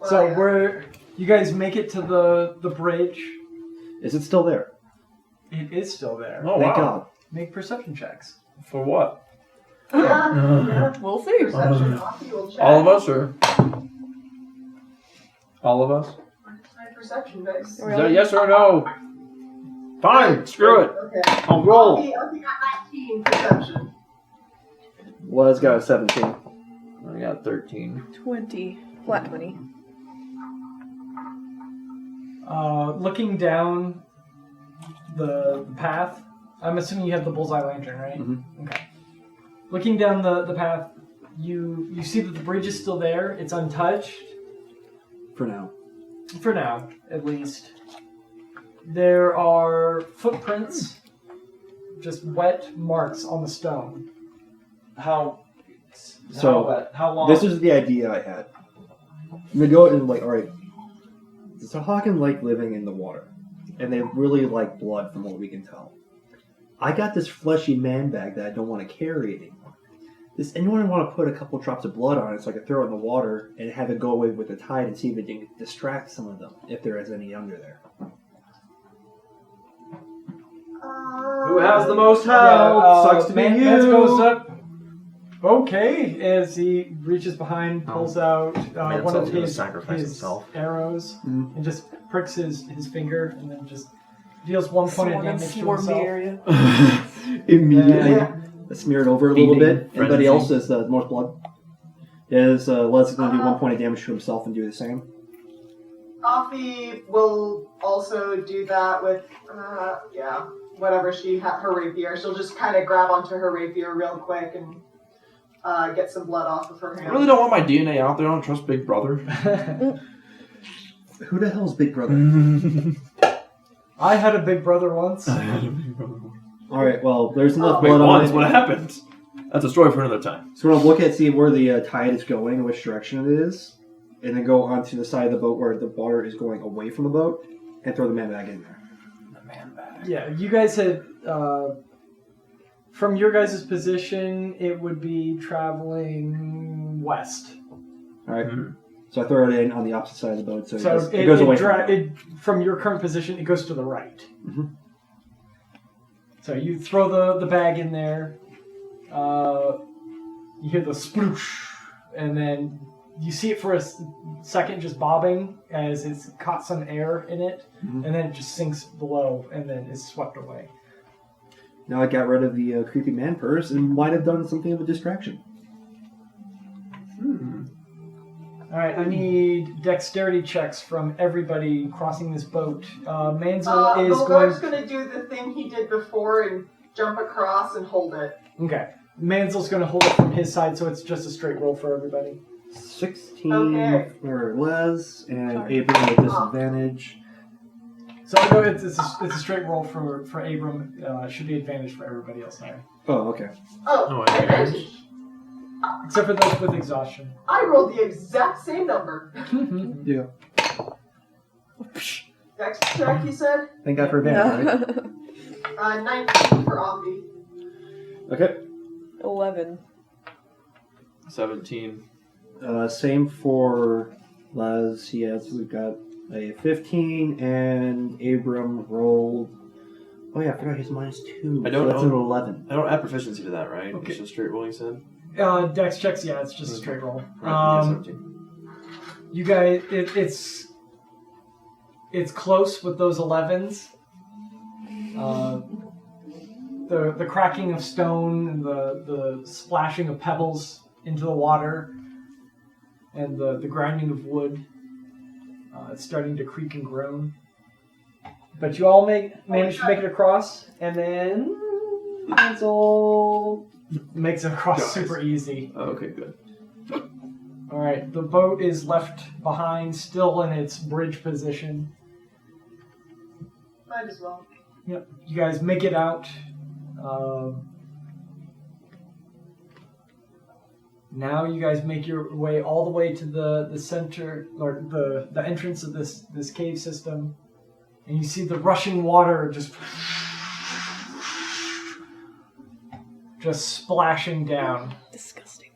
Well, So yeah. you guys make it to the bridge. Is it still there? It is still there. Oh, Thank wow. God. Make perception checks. For what? Yeah, We'll see. perception, Offie will check. All of us, or? All of us? My perception dice. Is that yes or no? Fine, screw it. Okay. I'll roll. Offie got 19 perception. Laz got a 17. I got 13. 20. Flat 20. Looking down the path, I'm assuming you have the bullseye lantern, right? Mm-hmm. Okay. Looking down the path, you see that the bridge is still there. It's untouched. For now. For now, at least. There are footprints, just wet marks on the stone. So, how long? this is the idea I had. I'm gonna go and alright, the Sahagin like living in the water, and they really like blood from what we can tell. I got this fleshy man bag that I don't want to carry anymore. Does anyone want to put a couple drops of blood on it so I can throw it in the water and have it go away with the tide and see if it can distract some of them, if there is any under there? Who has the most health? Sucks to be you. Mance goes up. Okay, as he reaches behind, pulls out one of gonna his sacrifice himself. arrows Mhm. and just pricks his finger and then just deals 1 point of damage to Swarm the himself. area. Immediately. Yeah. Smear it over a little Feeding bit. Anybody frenzy. else has the most blood? Is Les going to do 1 point of damage to himself and do the same? Offie will also do that with, whatever her rapier. She'll just kind of grab onto her rapier real quick and get some blood off of her I hand. really don't want my DNA out there. I don't trust Big Brother. Who the hell's Big Brother? I had a big brother once. Alright, well, there's enough Wait, blood on once? it. What happened? That's a story for another time. So we're going to look at see where the tide is going, which direction it is. and then go onto the side of the boat where the water is going away from the boat, and throw the man bag in there. The man bag. Yeah, you guys had, from your guys' position, it would be traveling west. All right. Mhm. So I throw it in on the opposite side of the boat, so So it goes away from the boat. from your current position, it goes to the right. Mhm. So you throw the bag in there. You hear the sploosh, and then you see it for a second just bobbing as it's caught some air in it, Mhm. and then it just sinks below, and then is swept away. Now I got rid of the creepy man purse and might have done something of a distraction. All right, I need dexterity checks from everybody crossing this boat. Manzel is Bulgar's going. going to do the thing he did before and jump across and hold it. Okay, Manzel's going to hold it from his side, so it's just a straight roll for everybody. 16 Okay. for Les, and Sorry. Abram with disadvantage. So I know it's a straight roll for Abram. It should be advantage for everybody else now, Oh, okay. Oh, No advantage. except for those with exhaustion. I rolled the exact same number. Yeah. Dex check, you said? Thank God for advantage, right? 19 for Omni. Okay. 11. 17. Same for Les. We've got a 15, and Abram rolled. Oh yeah, I forgot he's -2. I don't so that's know. an 11. I don't add proficiency to that, right? Okay. It's just straight roll, you said? Dex checks, yeah, it's just a straight roll. Right, 17. You guys, it's close with those 11s. The cracking of stone and the splashing of pebbles into the water and the grinding of wood. It's starting to creak and groan. But you all manage to make it across, and then Hansel makes it across Guys. super easy. Oh, okay, good. All right, the boat is left behind, still in its bridge position. Might as well. Yep, you guys make it out. Now you guys make your way all the way to the center, or the entrance of this cave system, and you see the rushing water just splashing down. Disgusting.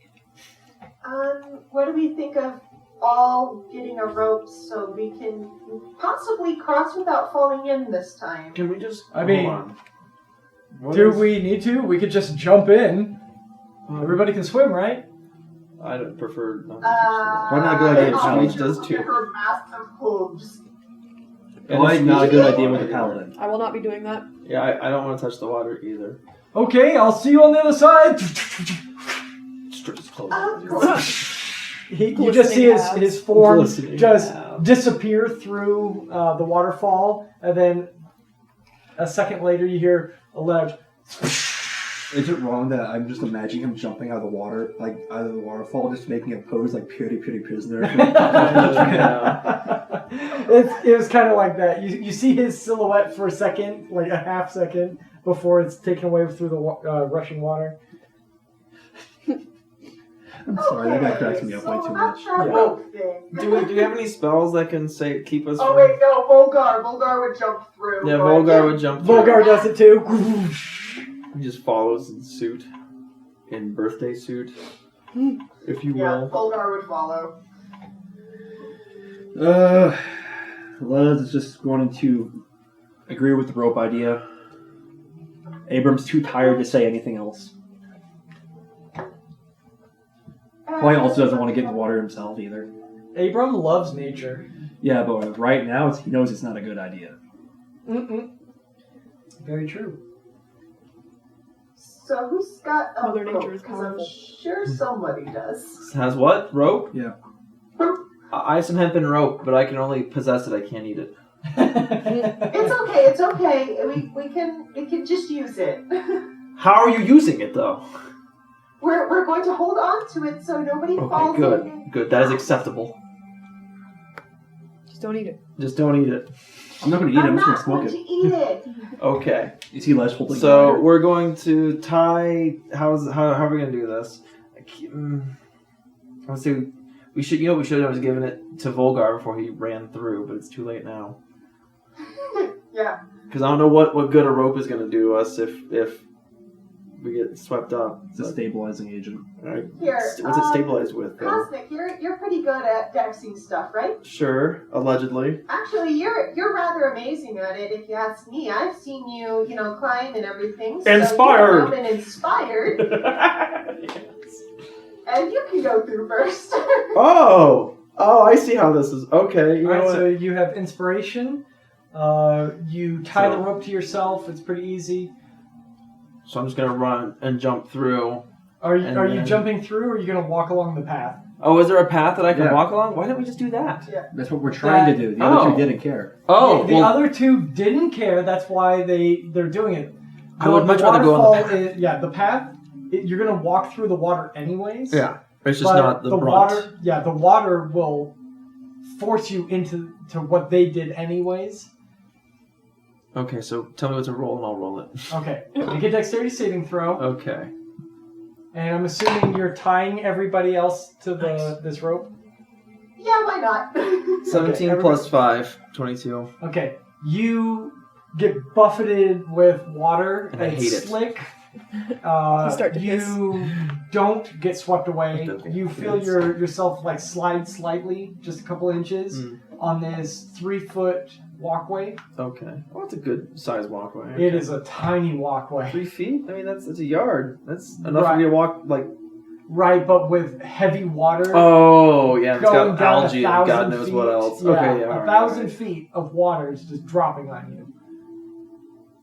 What do we think of all getting a rope so we can possibly cross without falling in this time? Can we just... I mean, hold on. What Do is- we need to? We could just jump in. Everybody can swim, right? I don't prefer not to Why not a good idea? Paladin does too. Her massive hooves. Why not a good idea with the paladin? I will not be doing that. Yeah, I don't want to touch the water either. Okay, I'll see you on the other side. Strip his clothes. Of course. You just see his form Glistening just halves. disappear through the waterfall, and then a second later you hear a loud. Is it wrong that I'm just imagining him jumping out of the water, like out of the waterfall, just making a pose like Purity Prisoner? It was kind of like that. You see his silhouette for a second, like a half second, before it's taken away through the rushing water. I'm sorry, that guy cracks me up way too much. That Yeah. rope thing. Do we have any spells that can keep us Oh from... wait, no, Volgar. Volgar would jump through. Yeah, but- Volgar would jump through. Volgar does it too. He just follows in suit. In birthday suit. If you Yeah, will. Volgar would follow. Les is just going to agree with the rope idea. Abram's too tired to say anything else. Probably also doesn't want to get in the water himself either. Abram loves nature. Yeah, but right now he knows it's not a good idea. Very true. So who's got a Mother rope? Nature is 'Cause I'm powerful. sure somebody does. Has what? Rope? Yeah. I have some hempen rope, but I can only possess it. I can't eat it. It's okay. It's okay. We can just use it. How are you using it, though? We're going to hold on to it so nobody Okay, falls good. in. Good. That is acceptable. Just don't eat it. Just don't eat it. I'm not going to eat it, I'm I'm just not going going to to smoke eat it. Okay. it. You see Les holding So it. we're going to tie. How are we going to do this? Let's see. We should have given it to Volgar before he ran through, but it's too late now. Yeah. Because I don't know what good a rope is going to do us if we get swept up. It's a stabilizing agent. Right. Here, What's it stabilized with? Though? Cosmic, you're pretty good at dexing stuff, right? Sure, allegedly. Actually, you're rather amazing at it, if you ask me. I've seen you, climb and everything. So Inspired. You've been inspired, Yes. and you can go through first. Oh, I see how this is. Okay, you know Alright, what? so you have inspiration. You tie the rope to yourself. It's pretty easy. So I'm just gonna run and jump through. Are you then- jumping through, or are you going to walk along the path? Oh, is there a path that I can Yeah. walk along? Why didn't we just do that? That's what we're trying to do. The other two didn't care. Oh, the other two didn't care. That's why they're doing it. I would much rather go on the waterfall the path. You're going to walk through the water anyways. yeah. It's just but not the brunt. water. Yeah, the water will force you into what they did anyways. Okay, so tell me what to roll and I'll roll it. Okay, make a dexterity saving throw, Okay. and I'm assuming you're tying everybody else to this rope. Yeah, why not? 17 Okay, plus 5, 22. Okay, you get buffeted with water. And I it's hate it. slick. You start to hiss. You don't get swept away. Okay. You feel yourself like slide slightly, just a couple inches, on this 3-foot walkway. Okay. Well, that's a good size walkway. It is a tiny walkway. 3 feet? I mean, that's a yard. That's enough Right. for me to walk, like... Right, but with heavy water. Oh, yeah, it's going got down algae and 1,000 God knows feet. what else. Yeah, Okay, yeah. 1,000 feet of water is just dropping on you.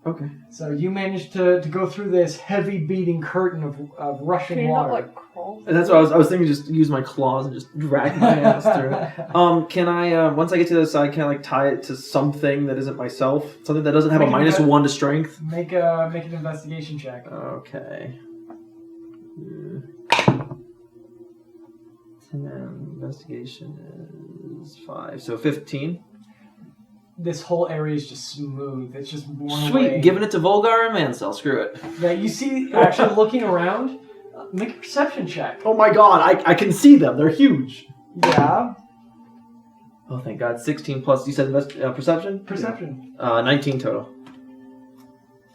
Okay. So you managed to go through this heavy beating curtain of rushing Can you water. not like crawl? And that's what I was thinking, just use my claws and just drag my ass through it. Can I, once I get to the other side, can I, like, tie it to something that isn't myself? Something that doesn't have a Make an -1 to strength? Make an investigation check. Okay. 10, investigation is 5, so 15. This whole area is just smooth. It's just worn Sweet, away. giving it to Volgar and Mancel, screw it. Yeah, you see, actually looking around, make a perception check. Oh my god, I can see them, they're huge. Yeah, Oh, thank god, 16 plus, you said perception? perception. 19 total.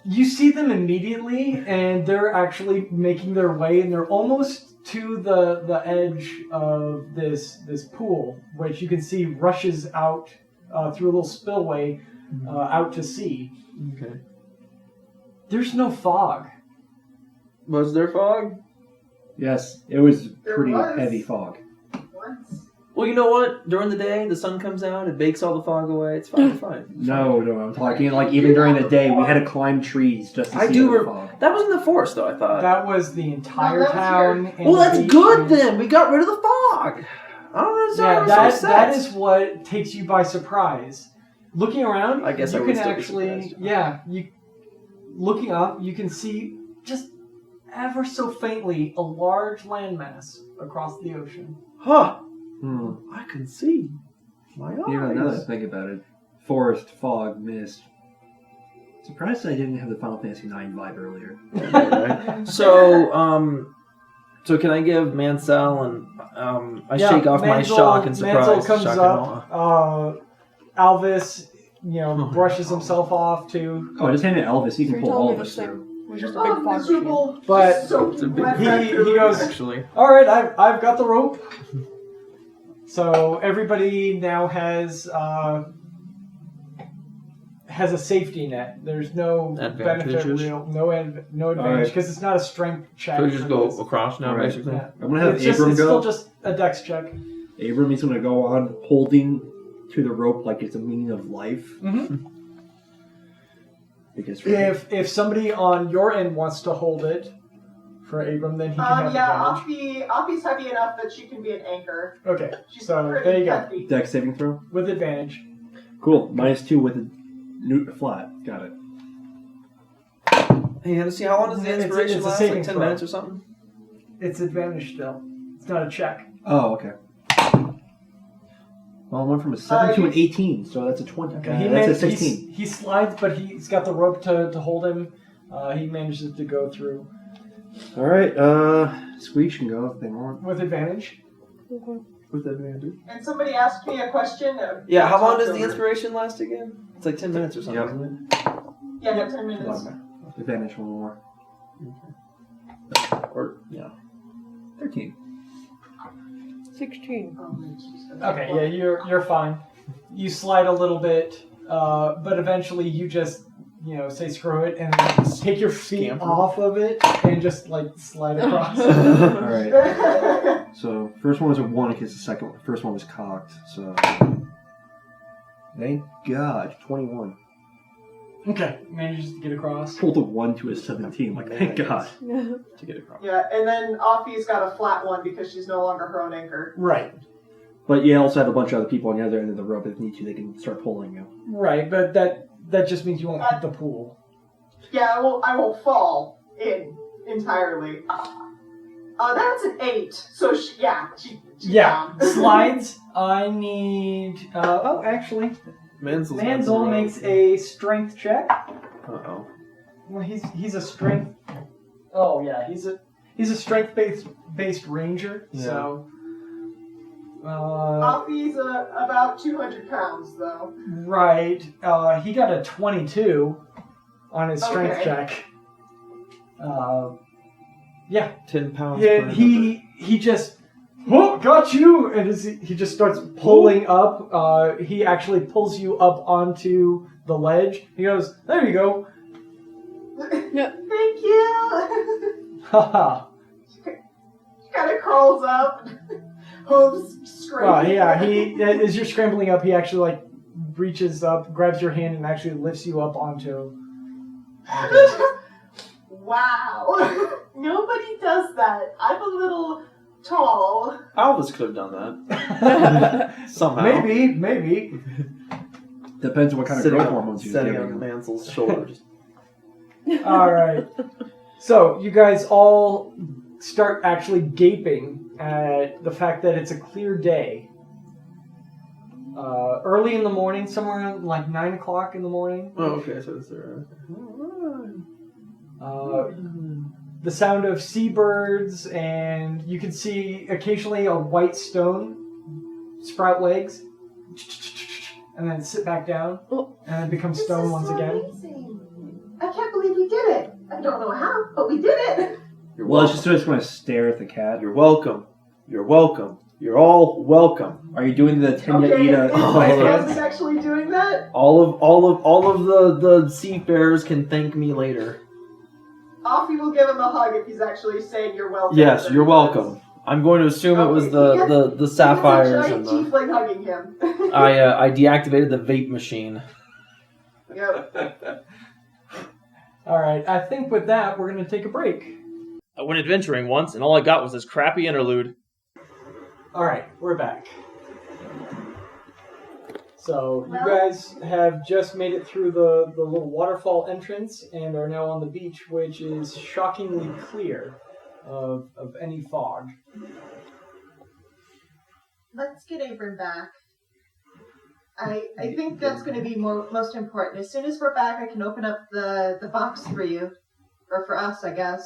You see them immediately, and they're actually making their way, and they're almost to the edge of this pool, which you can see rushes out through a little spillway out to sea. Okay. There's no fog. Was there fog? Yes, it was There pretty was. heavy fog. Once. Well, you know what? During the day, the sun comes out, it bakes all the fog away. It's fine, fine. No, I'm talking like even during the day, we had to climb trees just to I see do the re- fog. That was in the forest, though, I thought. That was the entire No, that was town. here. and Well, the that's beach good and- then. We got rid of the fog. I don't understand. Yeah, I'm so that upset. is what takes you by surprise. Looking around, I guess you I would can still be actually, surprised. looking up, you can see just ever so faintly a large landmass across the ocean. Huh. Hmm. I can see. My eyes. Even now that I think about it, forest, fog, mist. Surprised I didn't have the Final Fantasy IX vibe earlier. Right. So can I give Mancel and I shake off my shock and surprise? Mansell comes shock up. and awe. Alvis, Oh, brushes himself off too. Oh, just hand it to Elvis. He So can you're pull telling all me of this us thing through. was just a Oh, big fog machine. miserable. But so It's a big- wet he raccoon. goes, Actually. all right, I've got the rope. So everybody now has a safety net. There's no benefit, Advantages? no advantage Alright. because it's not a strength check. So we just for go this. across now, Alright. basically? Yeah. I'm gonna have It's Abram still go. just a dex check. Abram is gonna go on holding to the rope like it's a meaning of life. Mm-hmm. Because If somebody on your end wants to hold it for Abram, then he can have Yeah, advantage. Offie's heavy enough that she can be an anchor. Okay, She's so pretty there you go. hefty. Dex saving throw. With advantage. Cool. -2 with a flat. Got it. Hey, let's see, how long does the It's a- inspiration it's a last? saving Like 10 throw. minutes or something? It's advantage still. It's not a check. Oh, okay. Well, I went from a 7 to an 18, so that's a 20. Okay, That's a 16. He slides, but he's got the rope to hold him. He manages to go through All right. Screech can go if they want. with advantage. Okay. With advantage. And somebody asked me a question. Yeah, how long does the inspiration last again? It's like 10 minutes or something, Yep. isn't it? Yeah, no, 10 minutes. Advantage one more. Or, yeah. 13. 16. Okay, yeah, you're fine. You slide a little bit, but eventually you just, say screw it and take your feet Scamper. off of it and just like slide across. Alright. So, first one was a 1 in case the second one. First one was cocked, so. Thank God. 21. Okay, manages to get across. Pulled a 1 to a 17. Like, thank God. To get across. Yeah, and then Offie's got a flat one because she's no longer her own anchor. Right, But you also have a bunch of other people on the other end of the rope. If they need to, they can start pulling you. right, but that just means you won't hit the pool. Yeah, I won't fall in entirely. That's an 8. So she's Yeah, down. slides. I need. Actually, Manzel makes a strength check. Uh-oh. Well, he's a strength. Oh yeah, he's a strength based ranger. Yeah. So. Offie's about 200 pounds, though. Right. He got a 22 on his strength Okay. check. Yeah. 10 pounds. Yeah, per he just, got you! And he just starts pulling up. He actually pulls you up onto the ledge. He goes, there you go. Thank you! Haha. She kind of crawls up. Hooves scraping. Yeah, as you're scrambling up, he actually reaches up, grabs your hand, and actually lifts you up onto. Wow. Nobody does that. I'm a little tall. Alvis could have done that. Somehow. Maybe. Depends on what kind of growth hormones you're Setting giving on them. Mansel's shoulder. Just, All right. So you guys all start actually gaping at the fact that it's a clear day. Early in the morning, somewhere around 9 o'clock in the morning. oh, okay. So it's there. The sound of seabirds, and you can see occasionally a white stone sprout legs, and then sit back down, and then become stone once again. Amazing. I can't believe we did it. I don't know how, but we did it. You're Well, welcome. it's just going to stare at the cat. You're welcome. You're welcome. You're all welcome. Are you doing the Tenya Okay, Ida is by my hands? husband actually doing that? All of the seafarers can thank me later. Offie will give him a hug if he's actually saying you're welcome. Yes, you're welcome. I'm going to assume it was the sapphires and He has a giant the. tiefling hugging him. I deactivated the vape machine. Yep. All right, I think with that, we're going to take a break. I went adventuring once, and all I got was this crappy interlude. All right, we're back. So you guys have just made it through the little waterfall entrance and are now on the beach, which is shockingly clear of any fog. Let's get Abram back. I think that's going to be most important. As soon as we're back, I can open up the box for you. Or for us, I guess.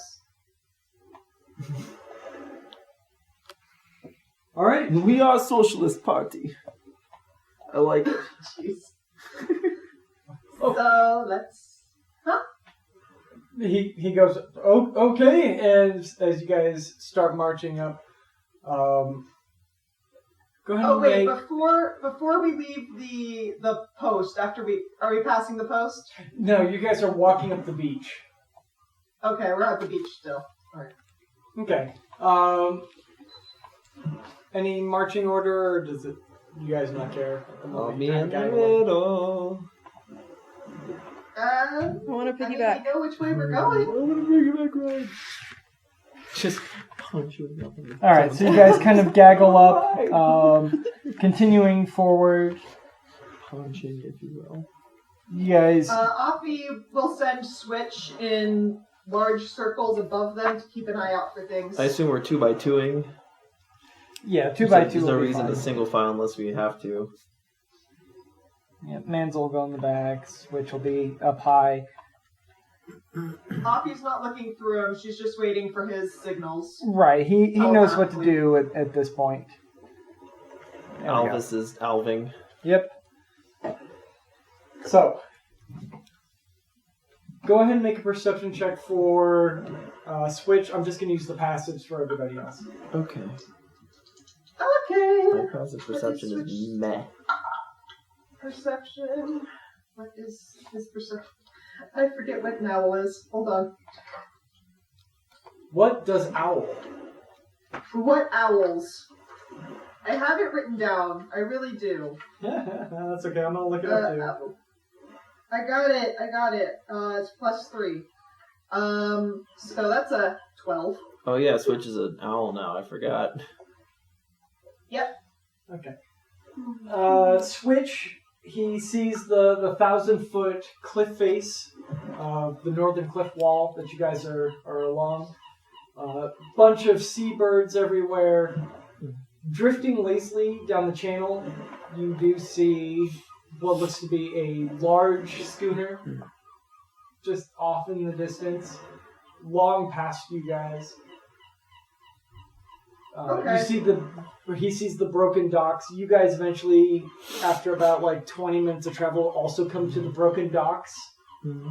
All right. We are a socialist party. I like it. Jeez. So, let's... He goes, oh, okay, and as you guys start marching up, go ahead Oh, and wait, make... before we leave the post, are we passing the post? No, you guys are walking up the beach. Okay, we're at the beach still. Okay. Any marching order, or does it? You guys not care at the moment? Me Kinda in the guide along. middle. I want to I mean, piggyback. we know which way we're going. I'm gonna bring it back right. Just punch you in the mouth. All right, so you guys kind of gaggle up, continuing forward. Punching, if you will. You guys, Offie will send Switch in large circles above them to keep an eye out for things. I assume we're 2x2ing. yeah, 2 by 2 There's no will be reason fine. to single file unless we have to. Yeah, Manzel will go in the back, Switch will be up high. Offie's not looking through him. She's just waiting for his signals. Right, he Oh, knows what to absolutely. do at this point. There we go. Alvis is alving. Yep. So, go ahead and make a perception check for Switch. I'm just going to use the passives for everybody else. Okay. Okay. My passive perception is meh. Perception. What is his perception? I forget what an owl is. Hold on. What does owl? What owls? I have it written down. I really do. That's okay. I'm going to look it up too. Owl. I got it. It's +3. So that's a 12. Oh yeah, Switch is an owl now. I forgot. Yep. Okay. Switch, he sees the 1,000-foot cliff face of the northern cliff wall that you guys are along. Bunch of seabirds everywhere. Drifting lazily down the channel, you do see what looks to be a large schooner just off in the distance, long past you guys. Okay. You see he sees the broken docks. You guys eventually, after about like 20 minutes of travel, also come to the broken docks. Mm-hmm.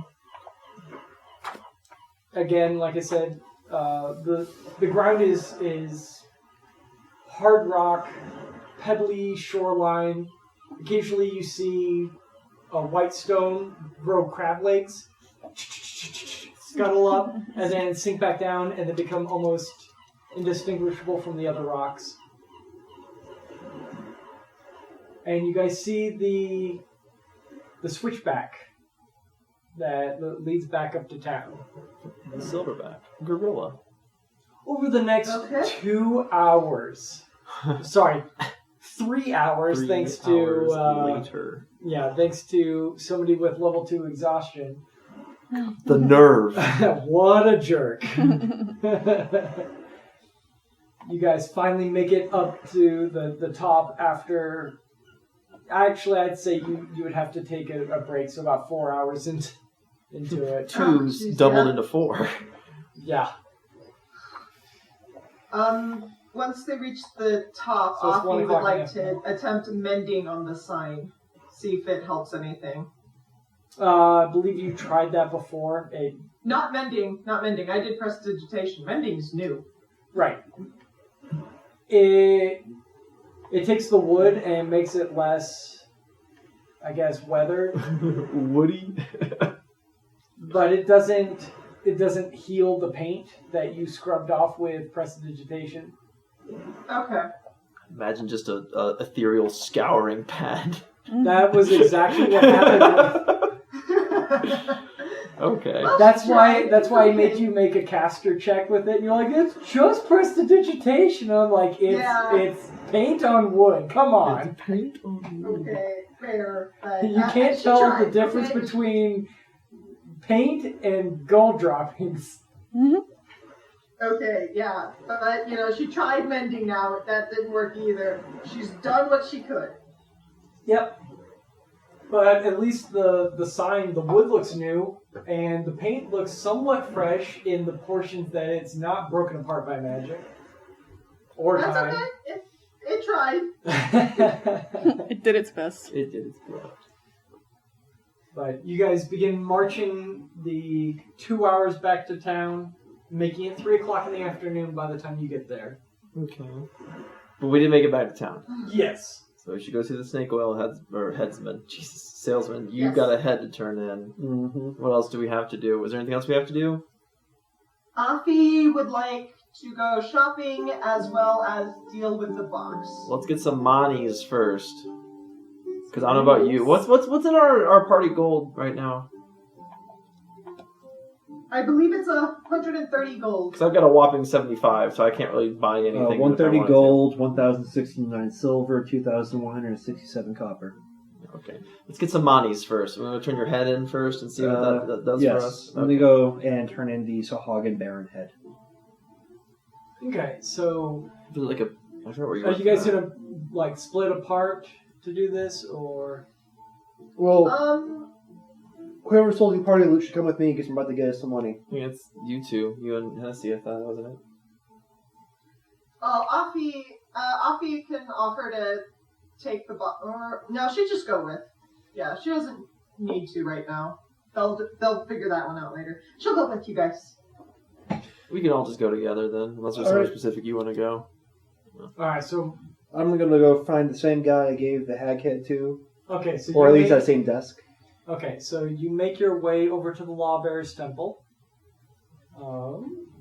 Again, like I said, the ground is hard rock, pebbly shoreline. Occasionally you see a white stone grow crab legs, scuttle up, and then sink back down, and then become almost indistinguishable from the other rocks. And you guys see the switchback that leads back up to town. The silverback gorilla. Over the next 2 hours, sorry, 3 hours, 3 thanks to hours later. Yeah, thanks to somebody with level 2 exhaustion. The nerve. What a jerk. You guys finally make it up to the top after... Actually, I'd say you would have to take a break, so about 4 hours into it. Two's doubled into 4. Yeah. Once they reach the top, So it's 1 Offie would o'clock like in the to attempt mending on the sign. See if it helps anything. I believe you tried that before. Not mending. I did prestidigitation. Mending's new. Right. It takes the wood and makes it less, I guess, weathered. Woody. But it doesn't heal the paint that you scrubbed off with prestidigitation. Okay. Imagine just a ethereal scouring pad. That was exactly what happened. Okay. Well, That's why I made you make a caster check with it. And you're like, it's just prestidigitation. I'm like, it's paint on wood. Come on. It's paint on wood. Okay, fair. You can't tell the difference between paint and gold droppings. Okay, yeah. But, she tried mending now. That didn't work either. She's done what she could. Yep. But at least the sign, the wood looks new, and the paint looks somewhat fresh in the portions that it's not broken apart by magic. Or That's time. okay. It tried. It did its best. It did its best. But you guys begin marching the 2 hours back to town, making it 3 o'clock in the afternoon by the time you get there. Okay. But we didn't make it back to town. Yes. So we should go see the snake oil headsman. Jesus, salesman. You've Yes. got a head to turn in. Mm-hmm. What else do we have to do? Was there anything else we have to do? Offie would like to go shopping as well as deal with the box. Let's get some monies first. Because I don't know about you. What's in our party gold right now? I believe it's 130 gold. Because I've got a whopping 75, so I can't really buy anything. if I 130 wanted to. gold, 1,069 silver, 2,167 copper. Okay. Let's get some monies first. We're going to turn your head in first and see what that does yes. for us. Let me go and turn in the Sahagin Baron head. Okay, so Is it like a... I forgot where you are went you guys for that. gonna like split apart to do this, or Well, whoever's holding party loot should come with me because I'm about to get us some money. I think it's you two. You and Hennessy, I thought, wasn't it? Offie can offer to take the no, she'd just go with. Yeah, she doesn't need to right now. They'll figure that one out later. She'll go with you guys. We can all just go together then, unless there's All somewhere right. specific you want to go. Alright, so I'm gonna go find the same guy I gave the hag head to, okay, so or you at least make, that same desk. okay, so you make your way over to the Lawbear's Temple.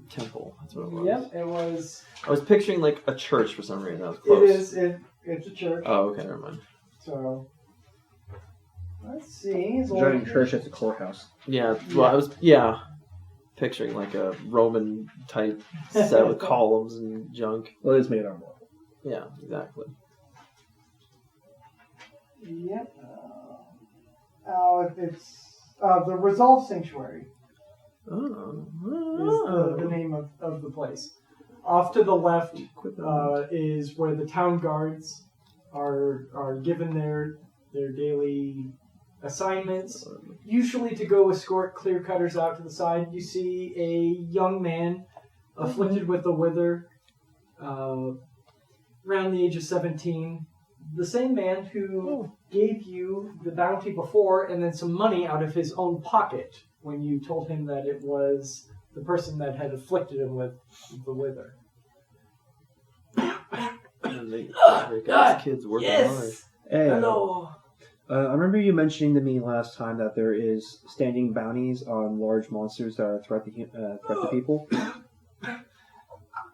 Temple. That's what it was. Yep, it was. I was picturing like a church for some reason. That was close. It's a church. Oh, okay, never mind. So let's see. It's Joining like- church at the courthouse. Yeah, well, I was picturing like a Roman type set with columns and junk. Well, it's made out of marble. Yeah, exactly. Yep. It's the Resolve Sanctuary is the name of the place. Off to the left is where the town guards are given their daily assignments. Usually to go escort clear cutters out to the side. You see a young man afflicted with a wither, around the age of 17. The same man who gave you the bounty before and then some money out of his own pocket when you told him that it was the person that had afflicted him with the wither. And they got kids working hard. Hey, Hello. I remember you mentioning to me last time that there is standing bounties on large monsters that are threat to people.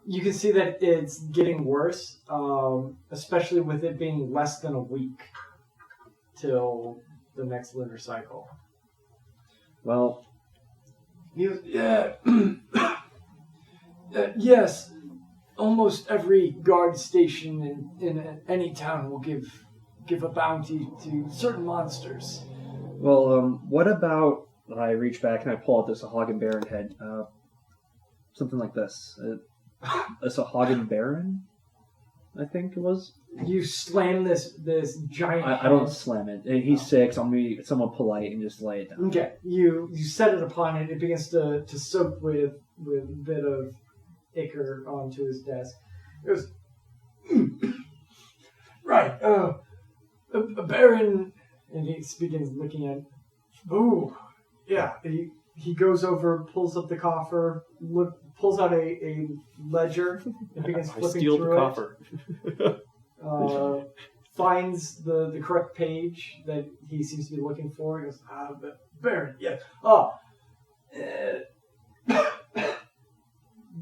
You can see that it's getting worse, especially with it being less than a week till the next lunar cycle. Well, Yes. Almost every guard station in any town will give a bounty to certain monsters. well, what about I reach back and I pull out this Sahagin Baron head, something like this, a Sahagin Baron, I think it was. You slam this giant. I don't slam it. He's sick, so I'm gonna be somewhat polite and just lay it down. Okay, you set it upon it. It begins to soak with a bit of ichor onto his desk. It goes, right. A baron, and he begins looking at. Oh, yeah. He goes over, pulls up the coffer, pulls out a ledger, and begins I flipping steal through the coffer. Finds the correct page that he seems to be looking for. He goes, Baron, yeah.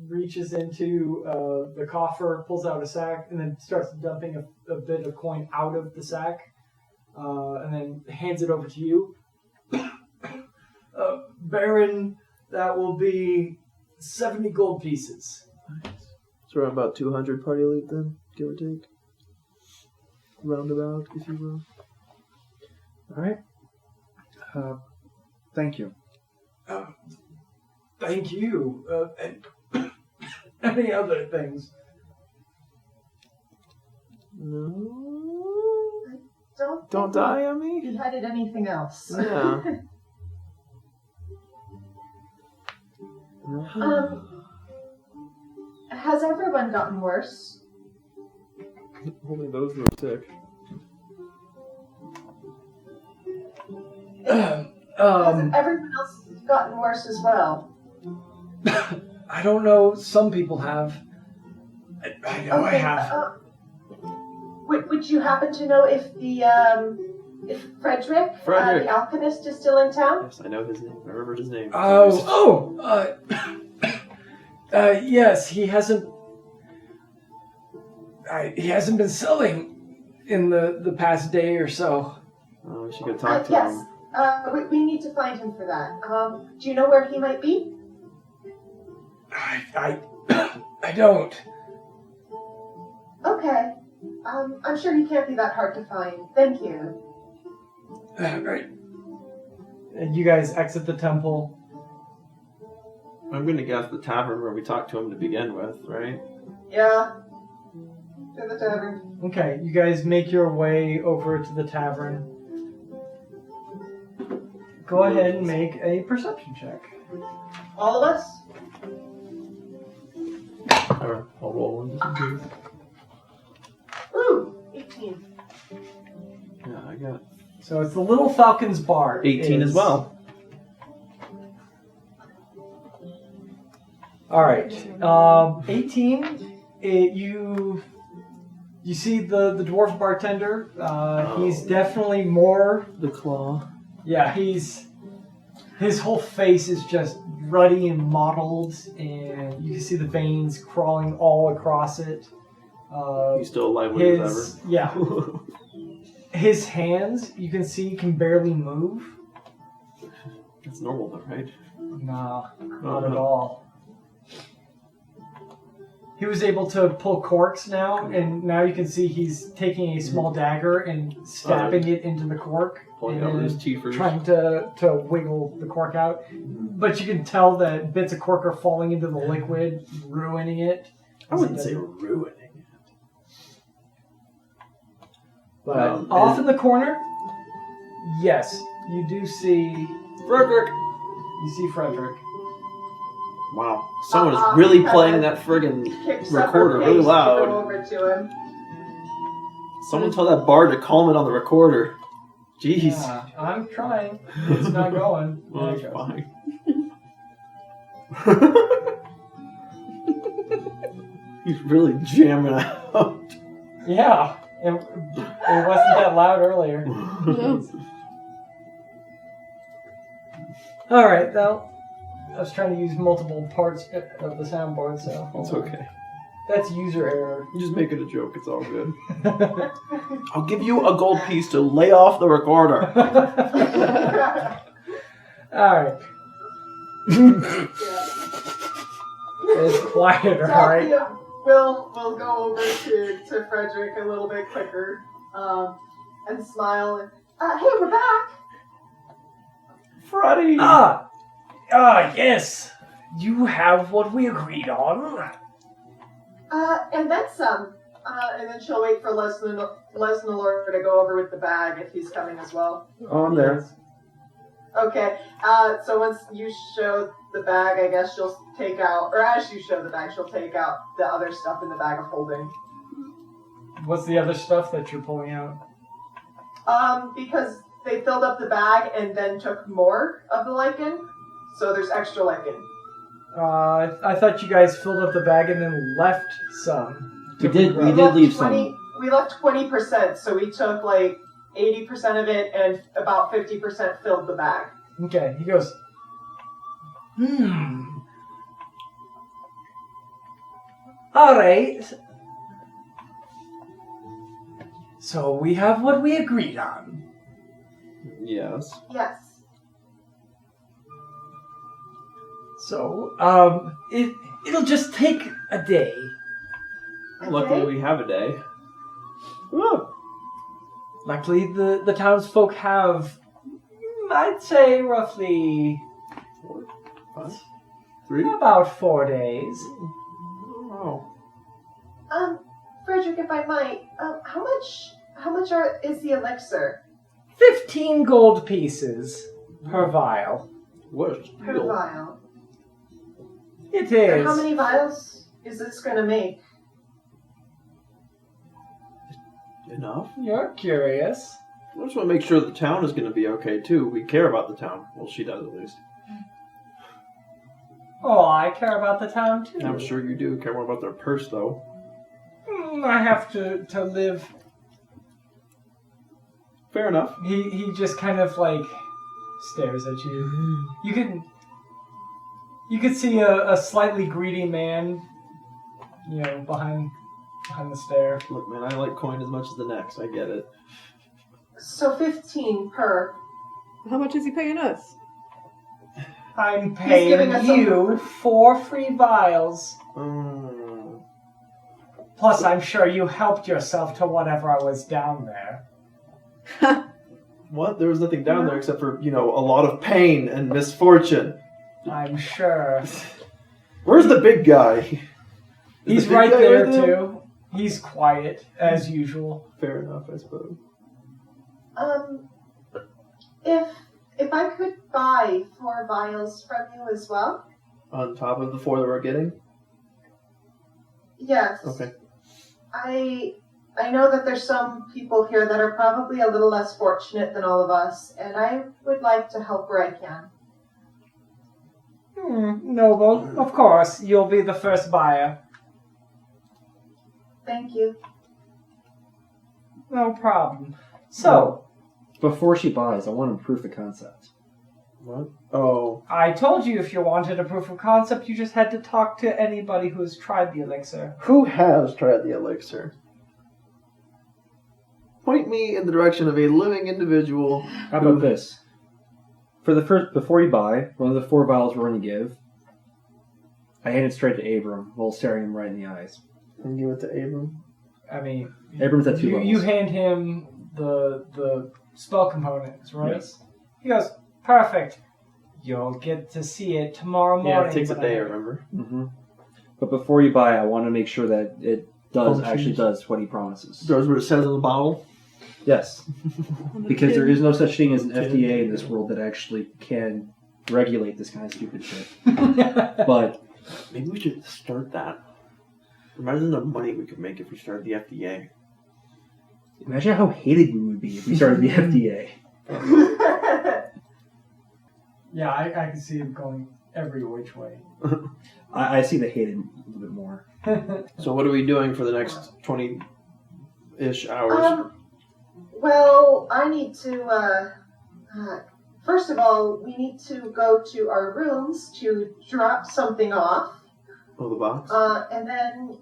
Reaches into the coffer, pulls out a sack, and then starts dumping a bit of coin out of the sack, and then hands it over to you. Baron, that will be 70 gold pieces. It's around about 200 party loot then, give or take. Roundabout, if you will. All right. Thank you. Thank you. And any other things? No. Don't think die on me? we headed anything else. Yeah. Has everyone gotten worse? Only those who are sick. Has everyone else gotten worse as well? I don't know. Some people have. I know I have. Would you happen to know if if Fredrick, Fredrick. the alchemist, is still in town? Yes, I know his name. I remember his name. Yes, he hasn't been selling in the past day or so. Oh, we should go talk to Yes. him. We need to find him for that. Do you know where he might be? I don't. Okay. I'm sure he can't be that hard to find. Thank you. Right. And you guys exit the temple. I'm gonna guess the tavern where we talked to him to begin with, right? Yeah. To the tavern. Okay, you guys make your way over to the tavern. Go ahead and make a perception check. All of us? Alright, I'll roll one just in case. Ooh, 18. I got So it's the Little Falcon's Bar. 18 as well. All right. 18. You see the dwarf bartender. He's definitely more. The claw. Yeah, his whole face is just ruddy and mottled, and you can see the veins crawling all across it. He's still alive when he's ever. Yeah. His hands, you can see, can barely move. That's normal though, right? Nah, not at all. He was able to pull corks now, and now you can see he's taking a small dagger and stabbing it into the cork. Pulling out his teethers. Trying to wiggle the cork out. But you can tell that bits of cork are falling into the liquid, ruining it. I wouldn't say ruining it. But off in the corner, yes, you do see Fredrick! You see Fredrick. Wow. Someone is really playing that friggin' recorder really Go loud. over to him. Someone tell that bard to calm it on the recorder. Jeez. Yeah, I'm trying. It's not going. Well, There it that's goes. fine. He's really jamming out. Yeah, it wasn't that loud earlier. All right, now I was trying to use multiple parts of the soundboard, so It's okay. That's user error. You just make it a joke. It's all good. I'll give you a gold piece to lay off the recorder. All right. It's quieter, all right? We'll go over to Fredrick a little bit quicker and smile. And, hey, we're back. Freddy! Yes. You have what we agreed on. And then some. And then she'll wait for Lesnalor to go over with the bag if he's coming as well. Oh, I'm there. Okay. So once you show the bag, I guess she'll take out, or as you show the bag, she'll take out the other stuff in the bag of holding. What's the other stuff that you're pulling out? Because they filled up the bag and then took more of the lichen, so there's extra lichen. I thought you guys filled up the bag and then left some. We did left leave 20, some. We left 20%, so we took like 80% of it and about 50% filled the bag. Okay, he goes, All right. So we have what we agreed on. Yes. Yes. So, it'll just take a day. Luckily, we have a day. Woo. Luckily, the townsfolk have, I'd say, roughly 4, 5, 3. about 4 days. Oh. Fredrick, if I might, how much is the elixir 15 gold pieces per vial. What a per steal. vial? It And is. how many vials is this going to make? Enough? You're curious. I just want to make sure the town is going to be okay, too. We care about the town. Well, she does, at least. Oh, I care about the town too. I'm sure you do care more about their purse, though. I have to live. Fair enough. He just kind of like stares at you. You can see a slightly greedy man, behind the stare. Look, man, I like coin as much as the next. I get it. So 15 per. How much is he paying us? I'm giving paying us you 4 free vials. Plus, I'm sure you helped yourself to whatever I was down there. What? There was nothing down there except for, a lot of pain and misfortune. I'm sure. Where's the big guy? Is He's the big right guy there, with him? too. He's quiet, as usual. Fair enough, I suppose. If I could buy 4 vials from you as well? On top of the 4 that we're getting? Yes. Okay. I I know that there's some people here that are probably a little less fortunate than all of us, and I would like to help where I can. Noble, of course. You'll be the first buyer. Thank you. No problem. So, Before she buys, I want to proof of concept. What? Oh. I told you if you wanted a proof of concept, you just had to talk to anybody who's tried the elixir. Who has tried the elixir? Point me in the direction of a living individual. How about this? For the first, before you buy, one of the 4 vials we're going to give, I hand it straight to Abram while staring him right in the eyes. And give it to Abram. I mean, Abram's at 2 levels. you hand him the spell components, right? Yes. He goes, perfect. You'll get to see it tomorrow morning. Yeah, it takes a when day, I- remember? Mm-hmm. But before you buy, I want to make sure that it actually does what he promises. Does what it says in the bottle? Yes. On the Because there tin. is no such thing as an FDA in this world that actually can regulate this kind of stupid shit. But Maybe we should start that. Imagine the money we could make if we started the FDA. imagine how hated we would be if we started the FDA. Yeah, I can see him going every which way. I see the hated a little bit more. So what are we doing for the next 20-ish hours? Well, I need to, first of all, we need to go to our rooms to drop something off. Oh, the box? And then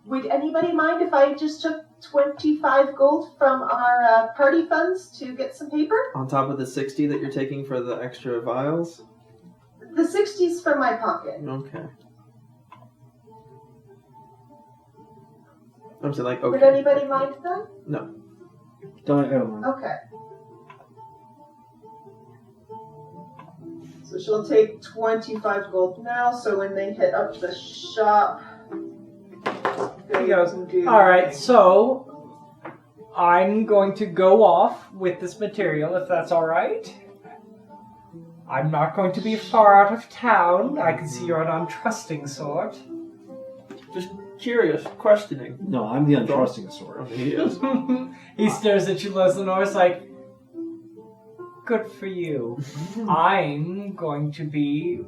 would anybody mind if I just took 25 gold from our party funds to get some paper? On top of the 60 that you're taking for the extra vials? The 60's from my pocket. Okay. I'm saying like, okay. Would anybody mind then? No. I don't mind. Okay. So she'll take 25 gold now, so when they hit up the shop, they He goes, can do alright, so I'm going to go off with this material, if that's alright. I'm not going to be far out of town. I can see you're an untrusting sort. Just curious, questioning. No, I'm the untrusting sort. He is. He stares at you, Leslinor. It's like, good for you. I'm going to be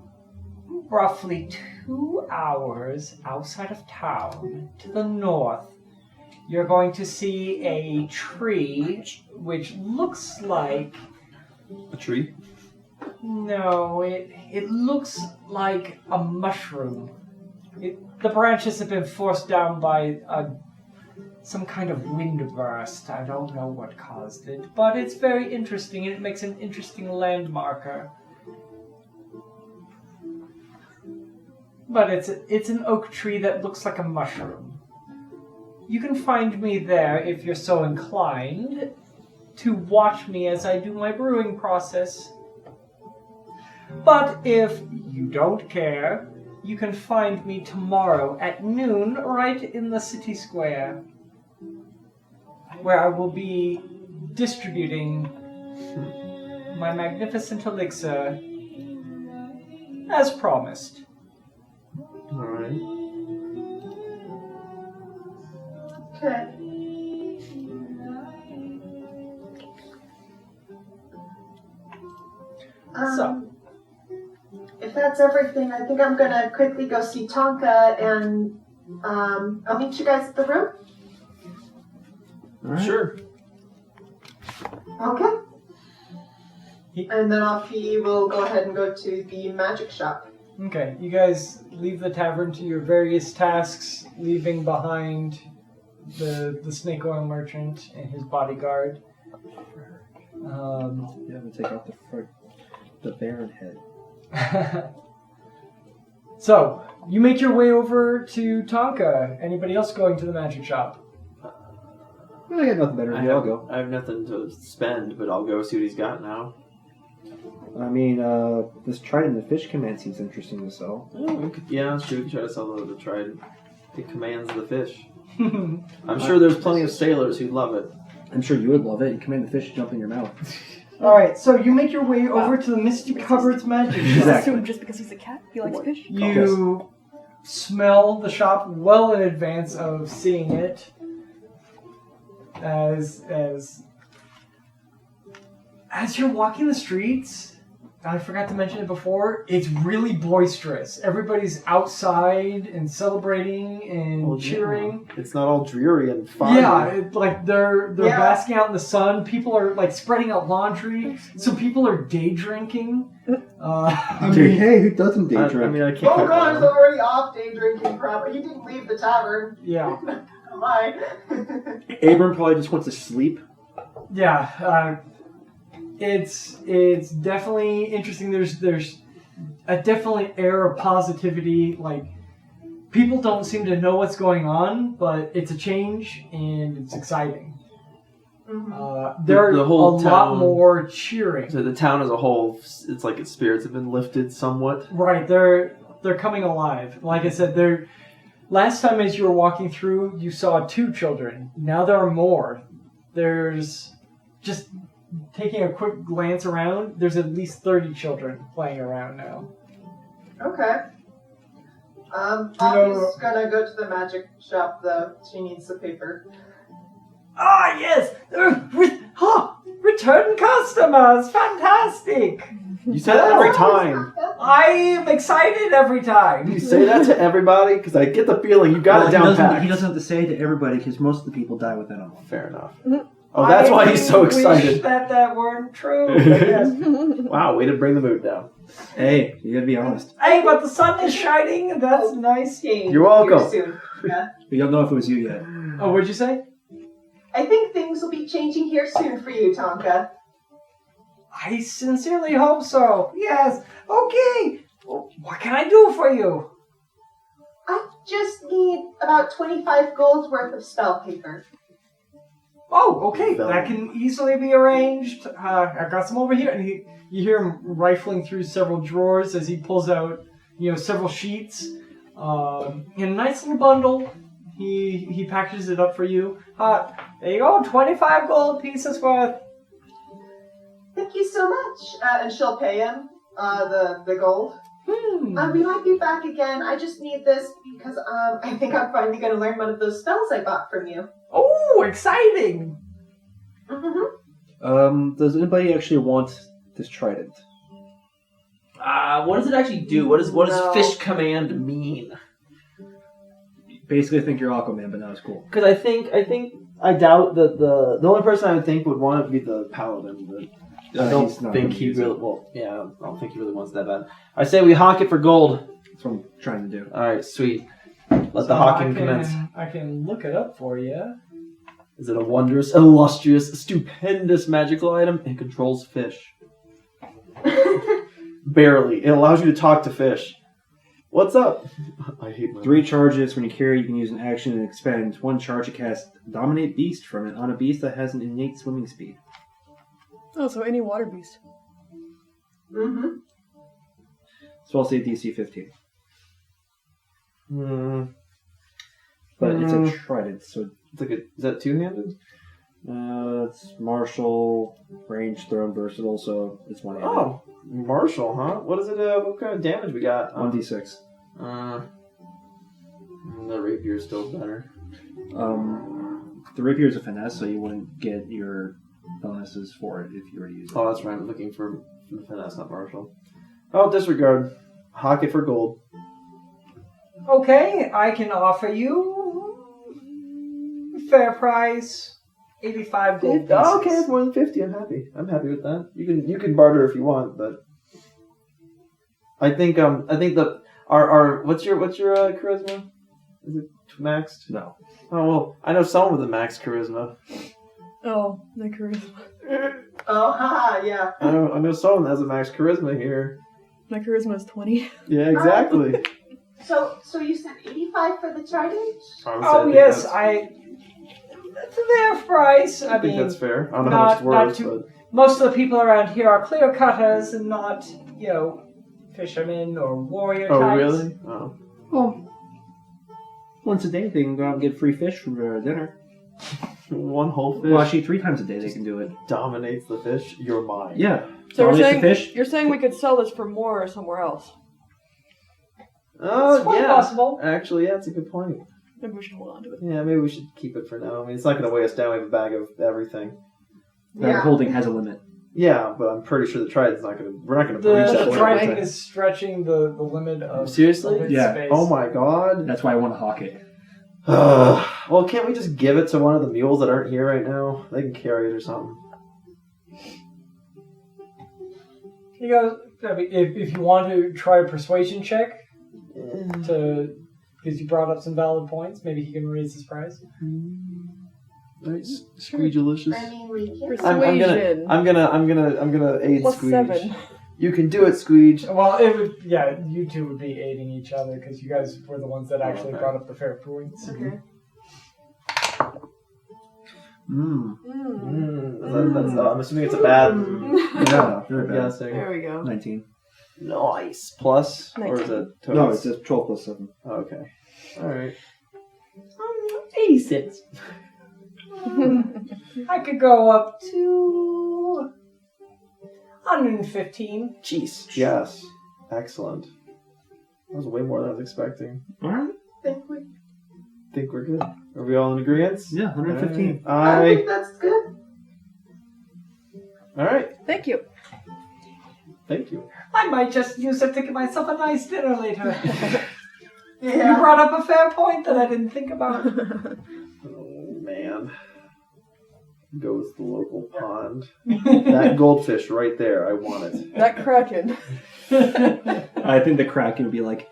roughly 2 hours outside of town to the north. You're going to see a tree which looks like... A tree? No, it looks like a mushroom. The branches have been forced down by some kind of wind burst. I don't know what caused it, but it's very interesting and it makes an interesting landmarker. But it's an oak tree that looks like a mushroom. You can find me there if you're so inclined to watch me as I do my brewing process. But if you don't care, you can find me tomorrow at noon right in the city square, where I will be distributing my magnificent elixir as promised. Alright. Okay. So. If that's everything, I think I'm gonna quickly go see Tonka, and I'll meet you guys at the room. All right. Sure. Okay. And then off he will go ahead and go to the magic shop. Okay, you guys leave the tavern to your various tasks, leaving behind the snake oil merchant and his bodyguard. You have to take off the Baron head. So, you make your way over to Tonka. Anybody else going to the magic shop? Well, I got nothing better to do. I'll go. I have nothing to spend, but I'll go see what he's got now. I mean, this Trident the Fish command seems interesting to sell. Oh, we could try to sell the trident. It commands the fish. I'm sure there's plenty of sailors who'd love it. I'm sure you would love it. You command the fish to jump in your mouth. Alright, so you make your way over to the Misty Cupboards magic shop. Exactly. Assume just because he's a cat, he likes fish. You smell the shop well in advance of seeing it. as you're walking the streets, I forgot to mention it before, it's really boisterous. Everybody's outside and celebrating and cheering. Yeah. It's not all dreary and fun. Yeah, they're basking out in the sun. People are like spreading out laundry. Some people are day drinking. Hey, who doesn't day drink? I mean, I can't. Bogar's already off day drinking forever. He didn't leave the tavern. Yeah. Am I? Abram probably just wants to sleep. Yeah. It's definitely interesting. There's a definitely air of positivity. Like, people don't seem to know what's going on, but it's a change and it's exciting. Mm-hmm. There's The whole a lot town- more cheering. So the town as a whole, it's like its spirits have been lifted somewhat. Right, they're coming alive. Like I said, last time as you were walking through, you saw 2 children. Now there are more. There's just taking a quick glance around, there's at least 30 children playing around now. Okay. Poppy's gonna go to the magic shop though. She needs the paper. Ah, yes! Return customers! Fantastic! You say that every time. I am excited every time. You say that to everybody because I get the feeling you got it down pat. He doesn't have to say it to everybody because most of the people die within a month. Fair enough. Oh, that's why he's so I wish excited. that weren't true. But yes. Wow, way to bring the mood down. Hey, you gotta be honest. Hey, but the sun is shining. That's nice. You're welcome. Soon. Yeah. We don't know if it was you yet. Oh, what'd you say? I think things will be changing here soon for you, Tonka. I sincerely hope so. Yes. Okay. Well, what can I do for you? I just need about 25 gold worth of spell paper. Oh, okay. That can easily be arranged. I got some over here. And you hear him rifling through several drawers as he pulls out, several sheets. In a nice little bundle. He packages it up for you. There you go. 25 gold pieces worth. Thank you so much. And she'll pay him the gold. We might be back again. I just need this because I think I'm finally going to learn one of those spells I bought from you. Oh, exciting! Mm-hmm. Does anybody actually want this trident? What does it actually do? What does No. fish command mean? Basically, I think you're Aquaman, but not as cool. Because I doubt that the only person I would think would want it would be the paladin, but I don't he's not think gonna he use really. it. Well, yeah, I don't think he really wants that bad. I say we hawk it for gold. That's what I'm trying to do. All right, sweet. Let the hawking commence. I can look it up for you. Is it a wondrous, illustrious, stupendous magical item? It controls fish. Barely. It allows you to talk to fish. What's up? I hate my 3 charges. When you carry, you can use an action and expend 1 charge to cast Dominate Beast from it on a beast that has an innate swimming speed. Oh, so any water beast. Mm-hmm. Spell save DC 15. But it's a trident, so It's like is that two-handed? it's martial, range, thrown, versatile, so it's one-handed. Oh, martial, huh? What is it? What kind of damage we got? 1d6. The rapier is still better. The rapier is a finesse, so you wouldn't get your bonuses for it if you were to use it. Oh, that's right. I'm looking for the finesse, not martial. Oh, disregard. Hawk it for gold. Okay, I can offer you fair price, 85 gold pieces. Oh, okay, it's more than 50. I'm happy. I'm happy with that. You can barter if you want, but I think the our what's your charisma? Is it maxed? No. Oh well, I know someone with a max charisma. Oh, the charisma. Oh, haha, yeah. I know someone that has a max charisma here. My charisma is 20. Yeah, exactly. So you said 85 for the trident? Oh yes, that's a fair price. I think that's fair. I don't know how much it's not worth, too- but Most of the people around here are clear cutters and not, fishermen or warrior oh types. really? Oh. Well, once a day they can go out and get free fish for dinner. One whole fish Well, actually, 3 times a day they can do it. dominates the fish. You're mine. Yeah. So you're Dominates the saying, fish. you're saying we could sell this for more somewhere else? Oh It's quite yeah. possible. Actually, yeah, that's a good point. Maybe we should hold on to it. Yeah, maybe we should keep it for now. I mean, it's not going to weigh us down. We have a bag of everything. Bag of holding has a limit. Yeah, but I'm pretty sure the trident's not going to. We're not going to breach that The limit. trident is stretching the limit of Seriously? of its Yeah. space. Oh my god. That's why I want to hawk it. Well, can't we just give it to one of the mules that aren't here right now? They can carry it or something. You guys, I mean, if you want to try a persuasion check to, because you brought up some valid points, maybe he can raise his price. Nice, squeegelicious. I mean, we can. Persuasion. I'm gonna aid Plus Squeege. 7. You can do it, Squeege. Well, it would, yeah, you two would be aiding each other because you guys were the ones that actually Okay. brought up the fair points. Okay. I'm assuming it's a bad. Yeah, very bad. Guessing. There we go. 19. Nice. Plus, or is it total? No, it's just 12 plus 7. Okay. All right. 86. I could go up to 115. Jeez. Yes. Excellent. That was way more than I was expecting. Alright. Think we're good. Are we all in agreement? Yeah, 115. I think that's good. All right. Thank you. Thank you. I might just use it to get myself a nice dinner later. You Yeah. brought up a fair point that I didn't think about. Oh man. Goes the local pond. That goldfish right there. I want it. That kraken. I think the Kraken would be like,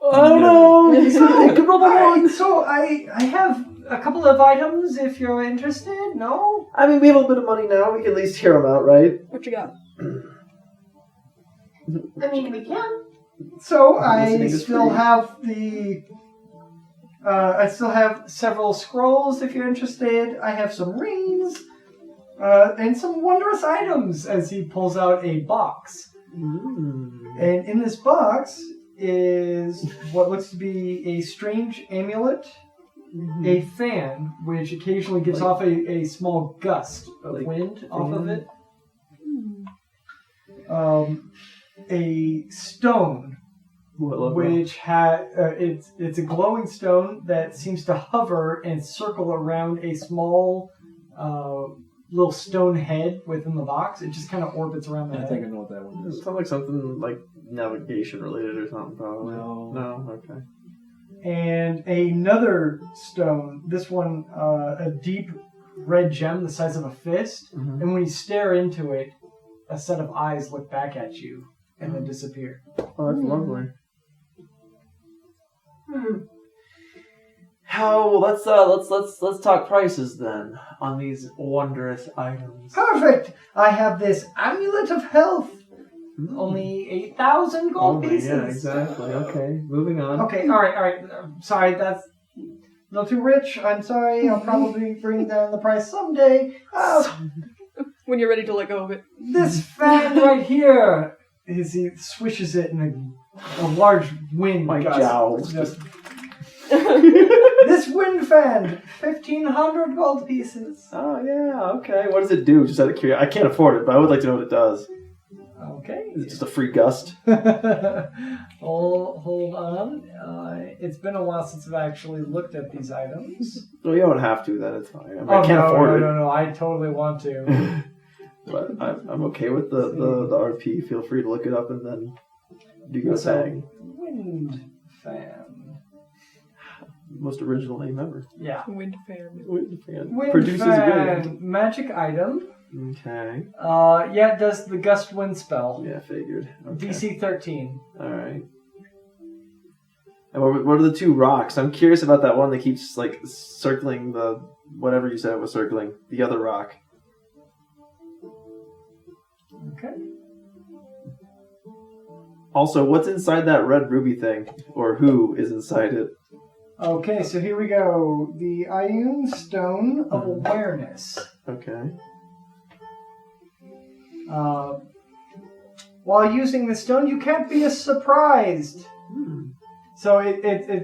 Oh no! It could roll the one. So I have a couple of items if you're interested. No? I mean, we have a little bit of money now. We can at least hear them out, right? What you got? I mean, we can. So Listening I is still free. have the. I still have several scrolls if you're interested. I have some rings, and some wondrous items. As he pulls out a box, and in this box is what looks to be a strange amulet, a fan which occasionally gives Like- off a small gust of like wind off of fan? it. A stone. Ooh, I love Which it's a glowing stone that seems to hover and circle around a small little stone head within the box. It just kind of orbits around the I head. think I know what that one It is. sounds like something like navigation related or something, probably. No. No? Okay. And another stone, this one a deep red gem the size of a fist. Mhm. And when you stare into it, a set of eyes look back at you and then disappear. Oh, that's lovely. Hmm. How? Let's talk prices then on these wondrous items. Perfect! I have this amulet of health. Only 8,000 gold Only, pieces. yeah, exactly. Okay, moving on. Okay, alright. Sorry, that's a little too rich. I'm sorry. I'll probably bring down the price someday. When you're ready to let go of it. This fan right here. As he swishes it in a large wind My gust. jowls just. This wind fan, 1,500 gold pieces. Oh yeah, okay. What does it do? Just out of curiosity, I can't afford it, but I would like to know what it does. Okay. Is it just a free gust? Hold on. It's been a while since I've actually looked at these items. Well, you don't have to. Then it's fine. I, mean, I can't no, afford it. No, I totally want to. But I'm okay with the RP. Feel free to look it up and then do your So, thing. wind fan. Most original name ever. Yeah. Wind fan. Wind fan. Wind Produces fan. wind. Magic item. Okay. Yeah, it does the gust wind spell. Yeah, figured. Okay. DC 13. All right. And what are the two rocks? I'm curious about that one that keeps like circling the whatever you said it was circling. The other rock. Okay. Also, what's inside that red ruby thing? Or who is inside it? Okay, so here we go. The Ion Stone of Awareness. Okay. While using the stone, you can't be as surprised. So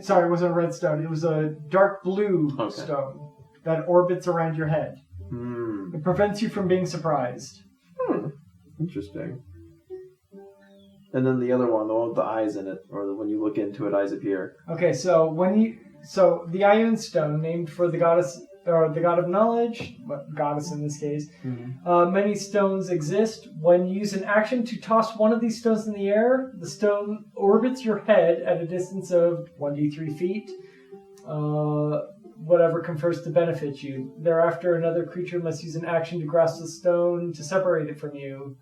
sorry, it wasn't a red stone. It was a dark blue stone that orbits around your head. It prevents you from being surprised. Interesting. And then the other one, the one with the eyes in it, or when you look into it, eyes appear. Okay, so when So the Ion Stone, named for the goddess or the god of knowledge, goddess in this case. Many stones exist. When you use an action to toss one of these stones in the air, the stone orbits your head at a distance of 1d3 feet. Whatever confers to benefit you. Thereafter, another creature must use an action to grasp the stone to separate it from you.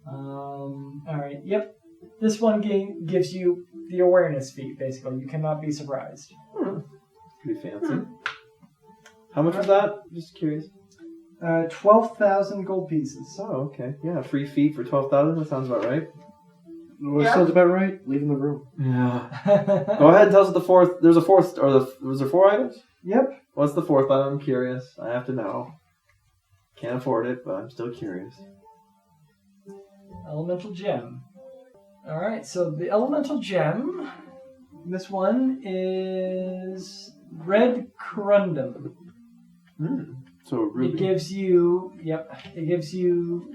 Alright, yep. This one gives you the awareness feat, basically. You cannot be surprised. Pretty fancy. How much was that? Just curious. 12,000 gold pieces. Oh, okay. Yeah, free feet for 12,000. That sounds about right. That sounds about right. Leaving the room. Yeah. Go ahead and tell us the fourth. There's a fourth, was there 4 items? Yep. What's the fourth item? I'm curious. I have to know. Can't afford it, but I'm still curious. Elemental gem. Alright, so the elemental gem, this one is red corundum. So ruby. It gives you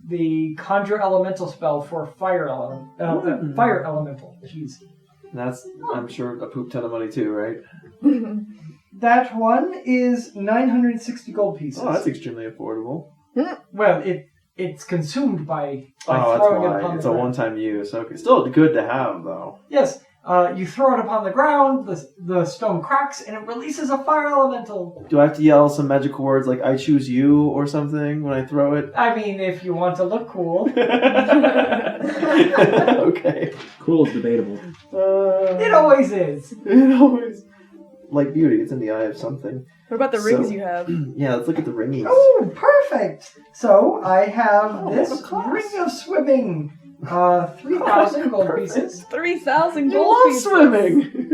the conjure elemental spell for fire elemental. Jeez. That's, I'm sure, a poop ton of money too, right? That one is 960 gold pieces. Oh, that's extremely affordable. Well, it's consumed by Oh, throwing that's it upon why. It's the a ground. one-time use. Okay, still good to have, though. Yes, you throw it upon the ground, the stone cracks, and it releases a fire elemental. Do I have to yell some magical words like "I choose you" or something when I throw it? I mean, if you want to look cool. Okay. Cool is debatable. It always is. It always. Like beauty, it's in the eye of something. What about the So- rings you have? Yeah, let's look at the ringies. Oh, perfect! So I have this of course. ring of swimming. 3,000 gold Perfect. pieces. 3,000 You gold love pieces. swimming!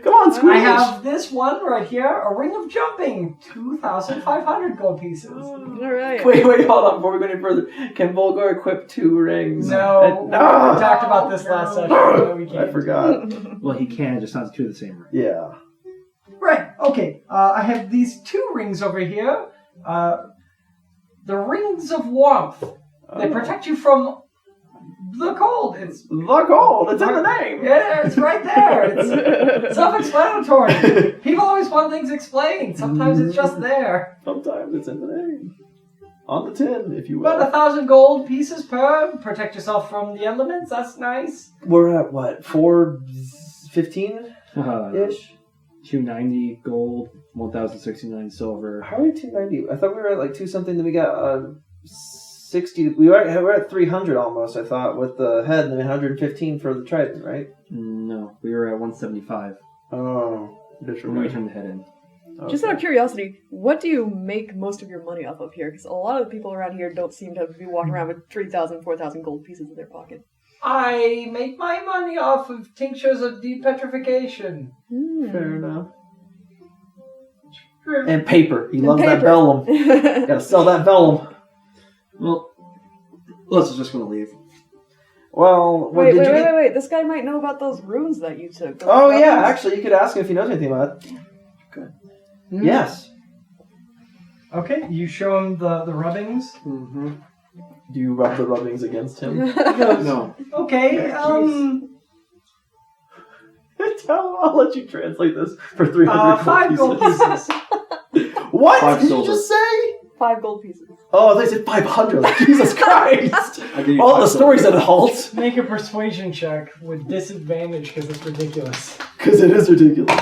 Come on, squeeze! I have this one right here, a ring of jumping. 2,500 gold pieces. All right. Wait, hold on, before we go any further. Can Volgar equip 2 rings? No, we No! talked about this last session. No, we I can't. forgot. Well, he can, just not two of the same ring. Yeah. Right, okay. I have these 2 rings over here. The rings of warmth. They protect you from the cold. It's The gold! It's in the name! Yeah, it's right there. It's self-explanatory. People always want things explained. Sometimes it's just there. Sometimes it's in the name. On the tin, if you About will. 1,000 gold pieces per. Protect yourself from the elements. That's nice. We're at what? 415-ish? 290 gold, 1,069 silver. How are we 290? I thought we were at like 2 something, then we got 60. We're at 300 almost, I thought, with the head, and then 115 for the trident, right? No, we were at 175 Oh, that's when we right. turned the head in. Just out of curiosity, what do you make most of your money off of here? Because a lot of the people around here don't seem to be walking around with 3,000, 4,000 gold pieces in their pocket. I make my money off of tinctures of depetrification. Fair enough. And paper. He loves that vellum. Gotta sell that vellum. Well, let's just going to leave. Well, Wait, did you get... wait. This guy might know about those runes that you took. Those Oh, yeah, runes. actually, you could ask him if he knows anything about it. Good. Yes. Okay, you show him the rubbings. Mm-hmm. Do you rub the rubbings against him? No. Okay, I'll let you translate this for 300 5 gold pieces. What 5 did silver. you just say? 5 gold pieces. Oh, they said 500. Like, Jesus Christ. I give you All 5 the stories silver. at a halt. Make a persuasion check with disadvantage because it's ridiculous. Because it is ridiculous.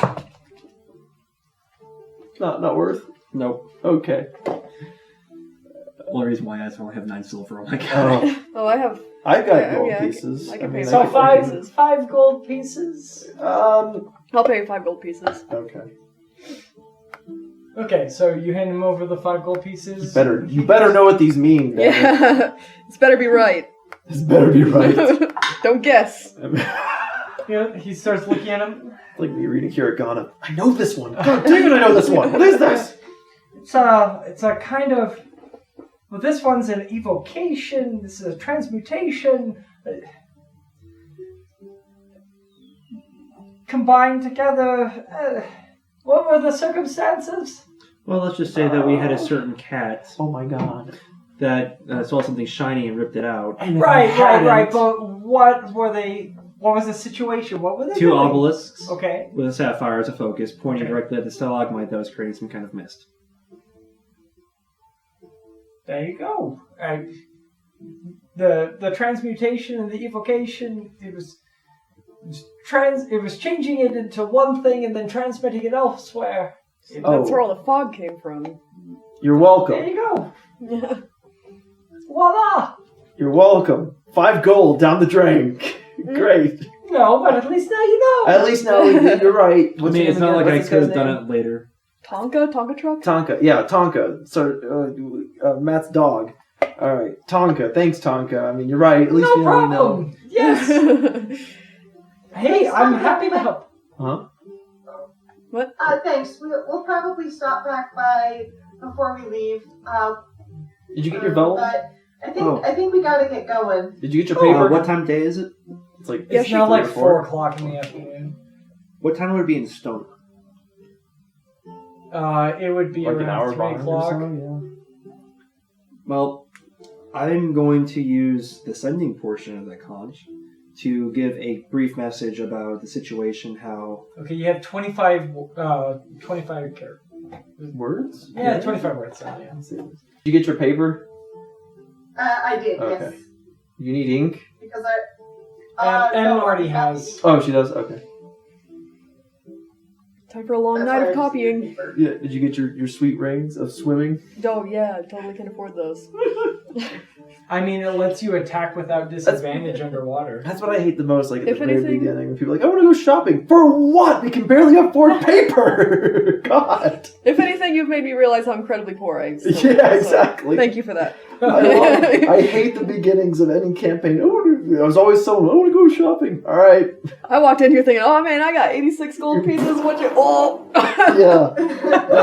Not worth. Nope. Okay. Only reason why I asked, I only have 9 silver. Oh my god. Oh, Oh, I have. I've got Yeah, gold yeah, I can- pieces. I can pay So I can- five gold pieces. I'll pay you 5 gold pieces. Okay. Okay, so you hand him over the 5 gold pieces. You better know what these mean. damn it. Yeah, this better be right. This better be right. Don't guess. Yeah, he starts looking at him. Like me reading Hiragana. I know this one. God damn it, I know this one. What is this? It's a kind of. Well, this one's an evocation. This is a transmutation. Combined together. What were the circumstances? Well, let's just say that we had a certain cat Oh my god. that saw something shiny and ripped it out. And if I Right. hadn't- But what were they What was the situation? What were they Two doing? obelisks Okay. with a sapphire as a focus, pointing Okay. directly at the stalagmite that was creating some kind of mist. There you go. The transmutation and the evocation, it was changing it into one thing and then transmitting it elsewhere. That's where all the fog came from. You're There welcome. you go. Yeah. Voila! You're welcome. 5 gold down the drain. Great. No, but at least now you know. At least now you're right. I mean, it's not like I could have done it later. Tonka truck? Tonka. Yeah, Tonka. So, Matt's dog. All right. Tonka. Thanks, Tonka. I mean, you're right. At least No we know. problem. Yes. Hey, I'm happy to help. Huh? Thanks. We'll probably stop back by before we leave. Did you get your bell? But Oh. I think we gotta get going. Did you get your paper? What time of day is it? It's like It's Yeah, now three like or 4 o'clock in the afternoon. What time would it be in Stone? It would be like an around hour 3 behind or o'clock. so, Well, I'm going to use the sending portion of that conch to give a brief message about the situation, how... Okay, you have 25 characters. Words? Yeah, 25 words. So, yeah. Did you get your paper? I did, Okay. yes. You need ink? Because I. Em no, already I got has. the- Oh, she does? Okay. Time for a long that's night why I of just need copying. paper. Yeah. Did you get your sweet rings of swimming? Oh, yeah, totally can afford those. I mean, it lets you attack without disadvantage underwater. That's what I hate the most, like at If the very anything- beginning. When people are like, I want to go shopping. For what? We can barely afford paper! God! If anything, you've made me realize how incredibly poor I am. Yeah, exactly. Thank you for that. I hate the beginnings of any campaign. I was always someone, I want to go shopping. All right. I walked in here thinking, oh man, I got 86 gold pieces. What you? Oh. Yeah.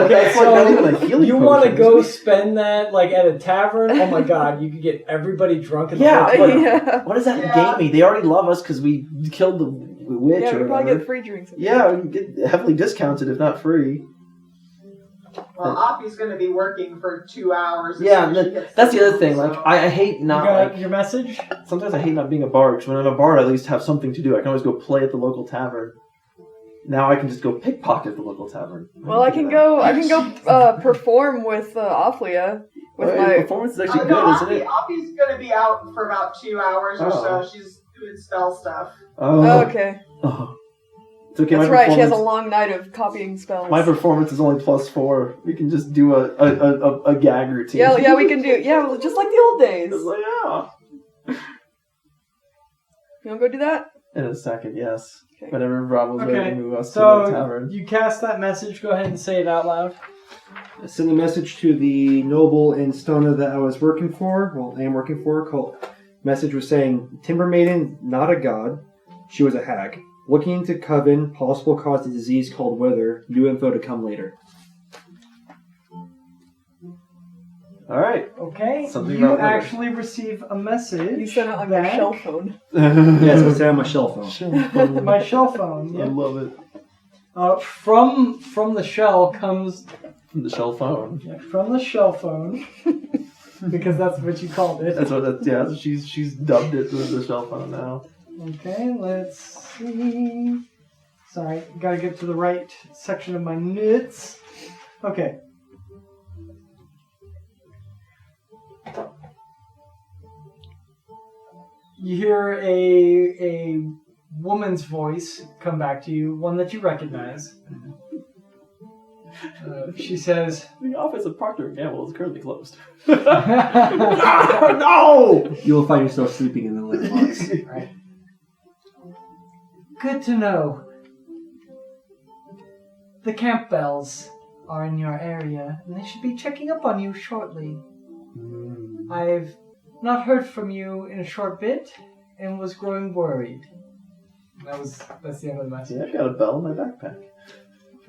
Okay, It's like not even a so healing you want to potion. go spend that like at a tavern? Oh my god, you could get everybody drunk in the Yeah, whole but- Yeah. What does that Yeah. gain me? They already love us because we killed the witch Yeah, or we probably whatever. get free drinks. Yeah, we can get heavily discounted if not free. Well, Oppie's gonna be working for 2 hours. as Yeah, soon as she gets that's the other home, thing. Like, so- I hate You not got like. your message? Sometimes I hate not being a bard. Because when I'm a bard, I at least have something to do. I can always go play at the local tavern. Now I can just go pickpocket the local tavern. Well, I can go perform with Ophelia with Your my. performance is actually no, good, isn't it? Oppie's gonna be out for about 2 hours or Oh. so. She's doing spell stuff. Oh, okay. Oh. It's okay. That's my right. She has a performance- long night of copying spells. My performance is only +4. We can just do a gag routine. Yeah, we can do. Yeah, well, just like the old days. It's like, yeah. You wanna go do that? In a second, yes. Okay. Whenever Rob was ready Okay, to move us to the so tavern. you cast that message. Go ahead and say it out loud. Send a message to the noble in Stona that I was working for, I am working for, message was saying, Timber Maiden, not a god. She was a hag. Looking into Coven, possible cause of disease called Wither. New info to come later. Alright. Okay. Something you about weather. actually receive a message. You sent it on your back. shell phone. Yes, it's on my shell phone. My shell phone. I Yeah. love it. From the shell comes From the shell phone. from the shell phone because that's what you called it. That's what that's yeah, she's dubbed it as the shell phone now. Okay, let's see. Sorry, gotta get to the right section of my notes. Okay. You hear a woman's voice come back to you, one that you recognize. She says, The office of Procter & Gamble is currently closed. "No!" You will find yourself sleeping in the litter box. Right. Good to know. The Campbells are in your area, and they should be checking up on you shortly. I've not heard from you in a short bit, and was growing worried. That's the end of the message. See, I've got a bell in my backpack.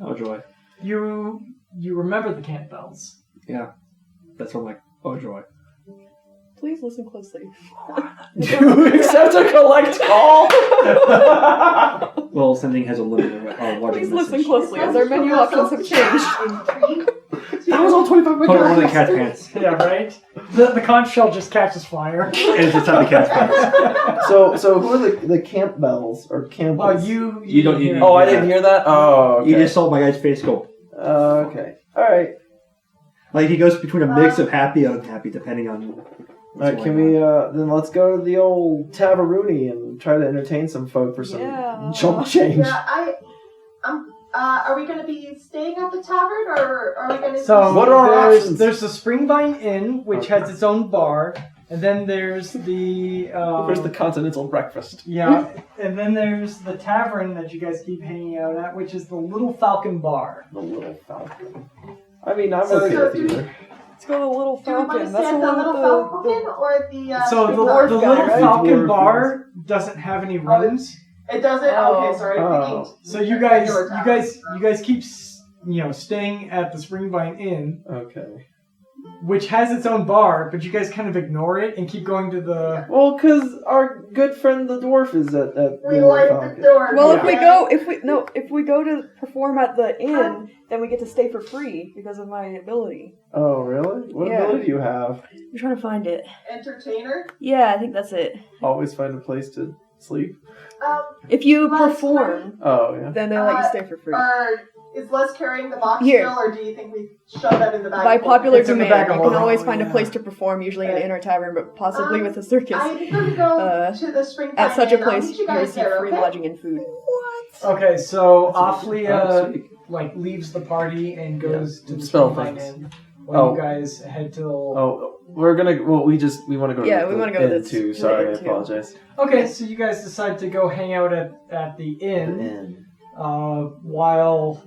Oh, joy. You remember the Campbells. Yeah. That's what I'm like, oh, joy. Please listen closely. Do you accept a collect call? Well, sending has a limit of larger Please message. listen closely, as our menu options have changed. That was all 25 Put it on the cat's pants. Yeah, right? The conch shell just catches fire. And it's inside the cat's pants. So who are the Campbells or Campbells? Well, you You don't hear need- it. Oh, I didn't hear that? Oh, okay. You just saw my guy's face go. Okay. Alright. Like he goes between a mix of happy and unhappy, depending on. Alright, can we, then let's go to the old Tabaroony and try to entertain some folk for some chump change. Yeah, are we going to be staying at the tavern, or are we going to? So What are our options? there's the Springvine Inn, which has its own bar, and then there's the Where's the continental breakfast? yeah, and then there's the tavern that you guys keep hanging out at, which is the Little Falcon Bar. The Little Falcon. I mean, I'm So okay do with we- either. Let's go to the Little Do we want to Falcon. stay That's at the the one Little with Falcon or the? So the dwarf Little guy, right? Falcon Dwarf Bar doesn't have any rooms, It doesn't. Oh. Okay, sorry. Oh. so you guys keep staying at the Springvine Inn, Okay. which has its own bar, but you guys kind of ignore it and keep going to the. Well, because our good friend the dwarf is at We Little like Falcon. the door. Well, Yeah. if we go to perform at the inn, then we get to stay for free because of my ability. Oh, really? What Yeah. ability do you have? I'm trying to find it. Entertainer. Yeah, I think that's it. Always find a place to sleep? If you Last perform, Oh, yeah. then they let you stay for free. Or is Les carrying the box Here. still, or do you think we shove that in the bag? By popular It's in the demand, back you of can a- always oh, find a yeah. place to perform, usually in an inner tavern, but possibly with a circus. I'm going to go to the spring. At such a Inn. I'll place, meet you you guys receive there, free okay? lodging and food. Okay, so Oh, Ophlia sweet. leaves the party and goes to the Spell Springvine things. Inn. While Oh. you guys head to. Oh, we're gonna. Well, we want to go. Yeah, to we the wanna go to inn the- too. to the Sorry, I inn, too. apologize. Okay, so you guys decide to go hang out at the inn, Inn. while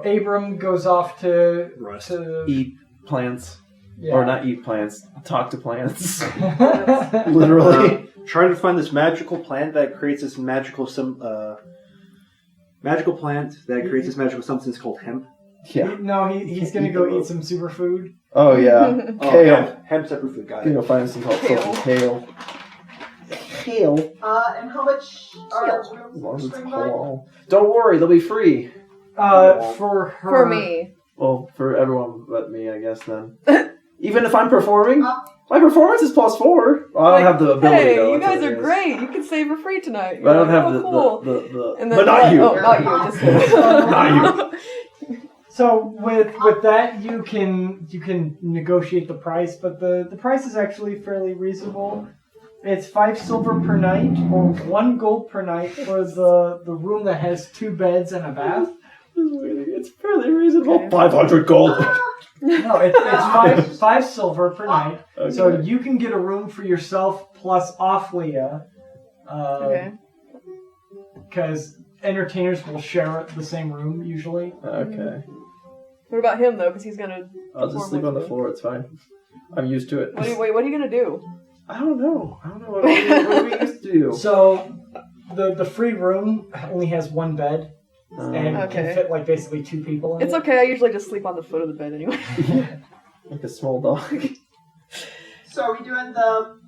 Abram goes off to Rust. Eat plants, yeah. or not eat plants. Talk to plants. Literally. Trying to find this magical plant that creates this magical substance called hemp. Yeah. No, he's gonna go eat some superfood. Oh yeah. Oh, Kale. hemp superfood. Got You it. know, find some help. Kale. Kale. Kale. And how much are As long rooms as for it's Springvine? halal. Don't worry, they'll be free. For her. For me. Well, for everyone but me, I guess then. Even if I'm performing, my performance is +4. Well, I don't have the ability Hey, though. you that's guys what are it is. great. You can stay for free tonight. But I don't You're have like, oh, cool. the And then but not you. Oh, not you. Just Not you. So with that you can negotiate the price, but the price is actually fairly reasonable. It's 5 silver per night, or 1 gold per night for the room that has 2 beds and a bath. It's fairly reasonable. Okay. 500 gold. No, it's five silver per night. Okay. So you can get a room for yourself plus Ophlia. Okay. Because entertainers will share the same room usually. Okay. What about him though? Because he's gonna. I'll just sleep on the floor. It's fine. I'm used to it. What are you gonna do? I don't know. What do we used to do? So the free room only has 1 bed and Okay. can fit like basically 2 people in It's it. okay. I usually just sleep on the foot of the bed anyway. Like a small dog. So are we doing the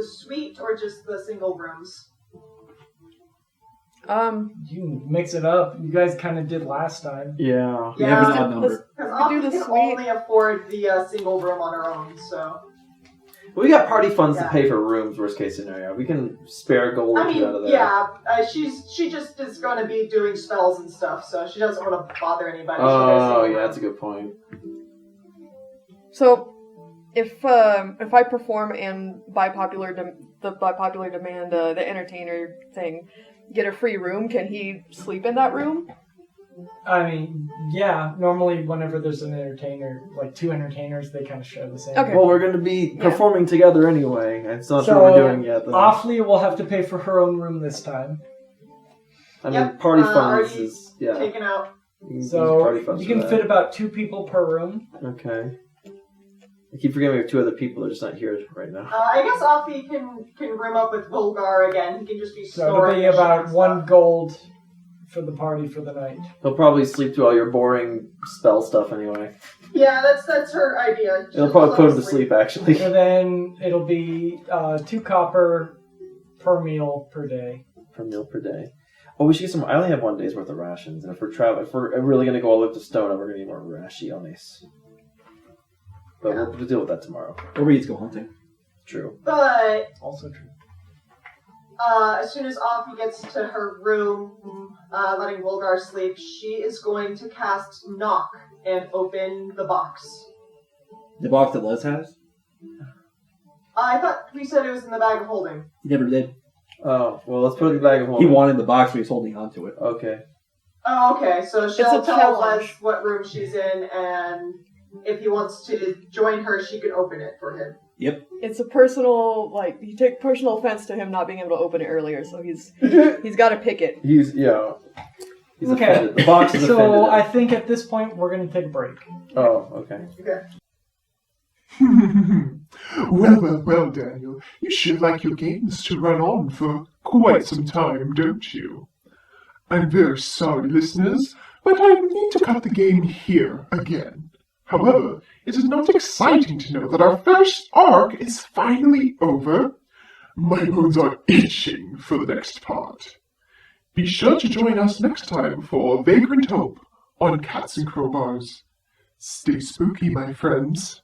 suite or just the single rooms? You can mix it up. You guys kind of did last time. Yeah. We have an Yeah. odd number. Because We do we the can suite. only afford the single room on our own, so. We got party funds to Yeah. pay for rooms. Worst case scenario, we can spare gold I or 2 out of mean, there. yeah, she just is going to be doing spells and stuff, so she doesn't want to bother anybody. Oh yeah, that's a good point. So, if I perform and by popular demand, the entertainer thing, get a free room, can he sleep in that room? I mean, yeah. Normally, whenever there's an entertainer, like 2 entertainers, they kind of share the same. Okay. Well, we're going to be Yeah. performing together anyway. It's not So, sure what we're doing yet. Though. Ophlia will have to pay for her own room this time. I mean, Yep. party Are funds you is yeah. Taken out. You can use So party funds you for can that. fit about 2 people per room. Okay. I keep forgetting we have 2 other people. They're just not here right now. I guess Offie can room up with Volgar again. He can just be So it'll storing be his shit about and 1 stuff. gold for the party for the night. He'll probably sleep through all your boring spell stuff anyway. Yeah, that's her idea. It'll probably put him to sleep actually. And then it'll be 2 copper per meal per day. Per meal per day. Oh, we should get some. I only have 1 day's worth of rations, and if we're really gonna go all the way up to Stone, we're gonna need more raciones. But we'll deal with that tomorrow. Or we need to go hunting. True. But Also true. as soon as Afi gets to her room, letting Wolgar sleep, she is going to cast Knock and open the box. The box that Les has? I thought we said it was in the bag of holding. He never did. Oh, well, let's put it in the bag of He holding. wanted the box, but he's holding on to it. Okay. Oh, okay. So she'll a tell challenge. Les what room she's in, and if he wants to join her, she can open it for him. Yep. It's a personal, like, you take personal offense to him not being able to open it earlier, so he's got to pick it. He's Okay. offended. The box is offended. So I think at this point we're going to take a break. Oh, okay. Okay. Well, Daniel. You should like your games to run on for quite some time, don't you? I'm very sorry, listeners, but I need to cut the game here again. However, it is not exciting to know that our first arc is finally over. My bones are itching for the next part. Be sure to join us next time for Vagrant Hope on Cats and Crowbars. Stay spooky, my friends.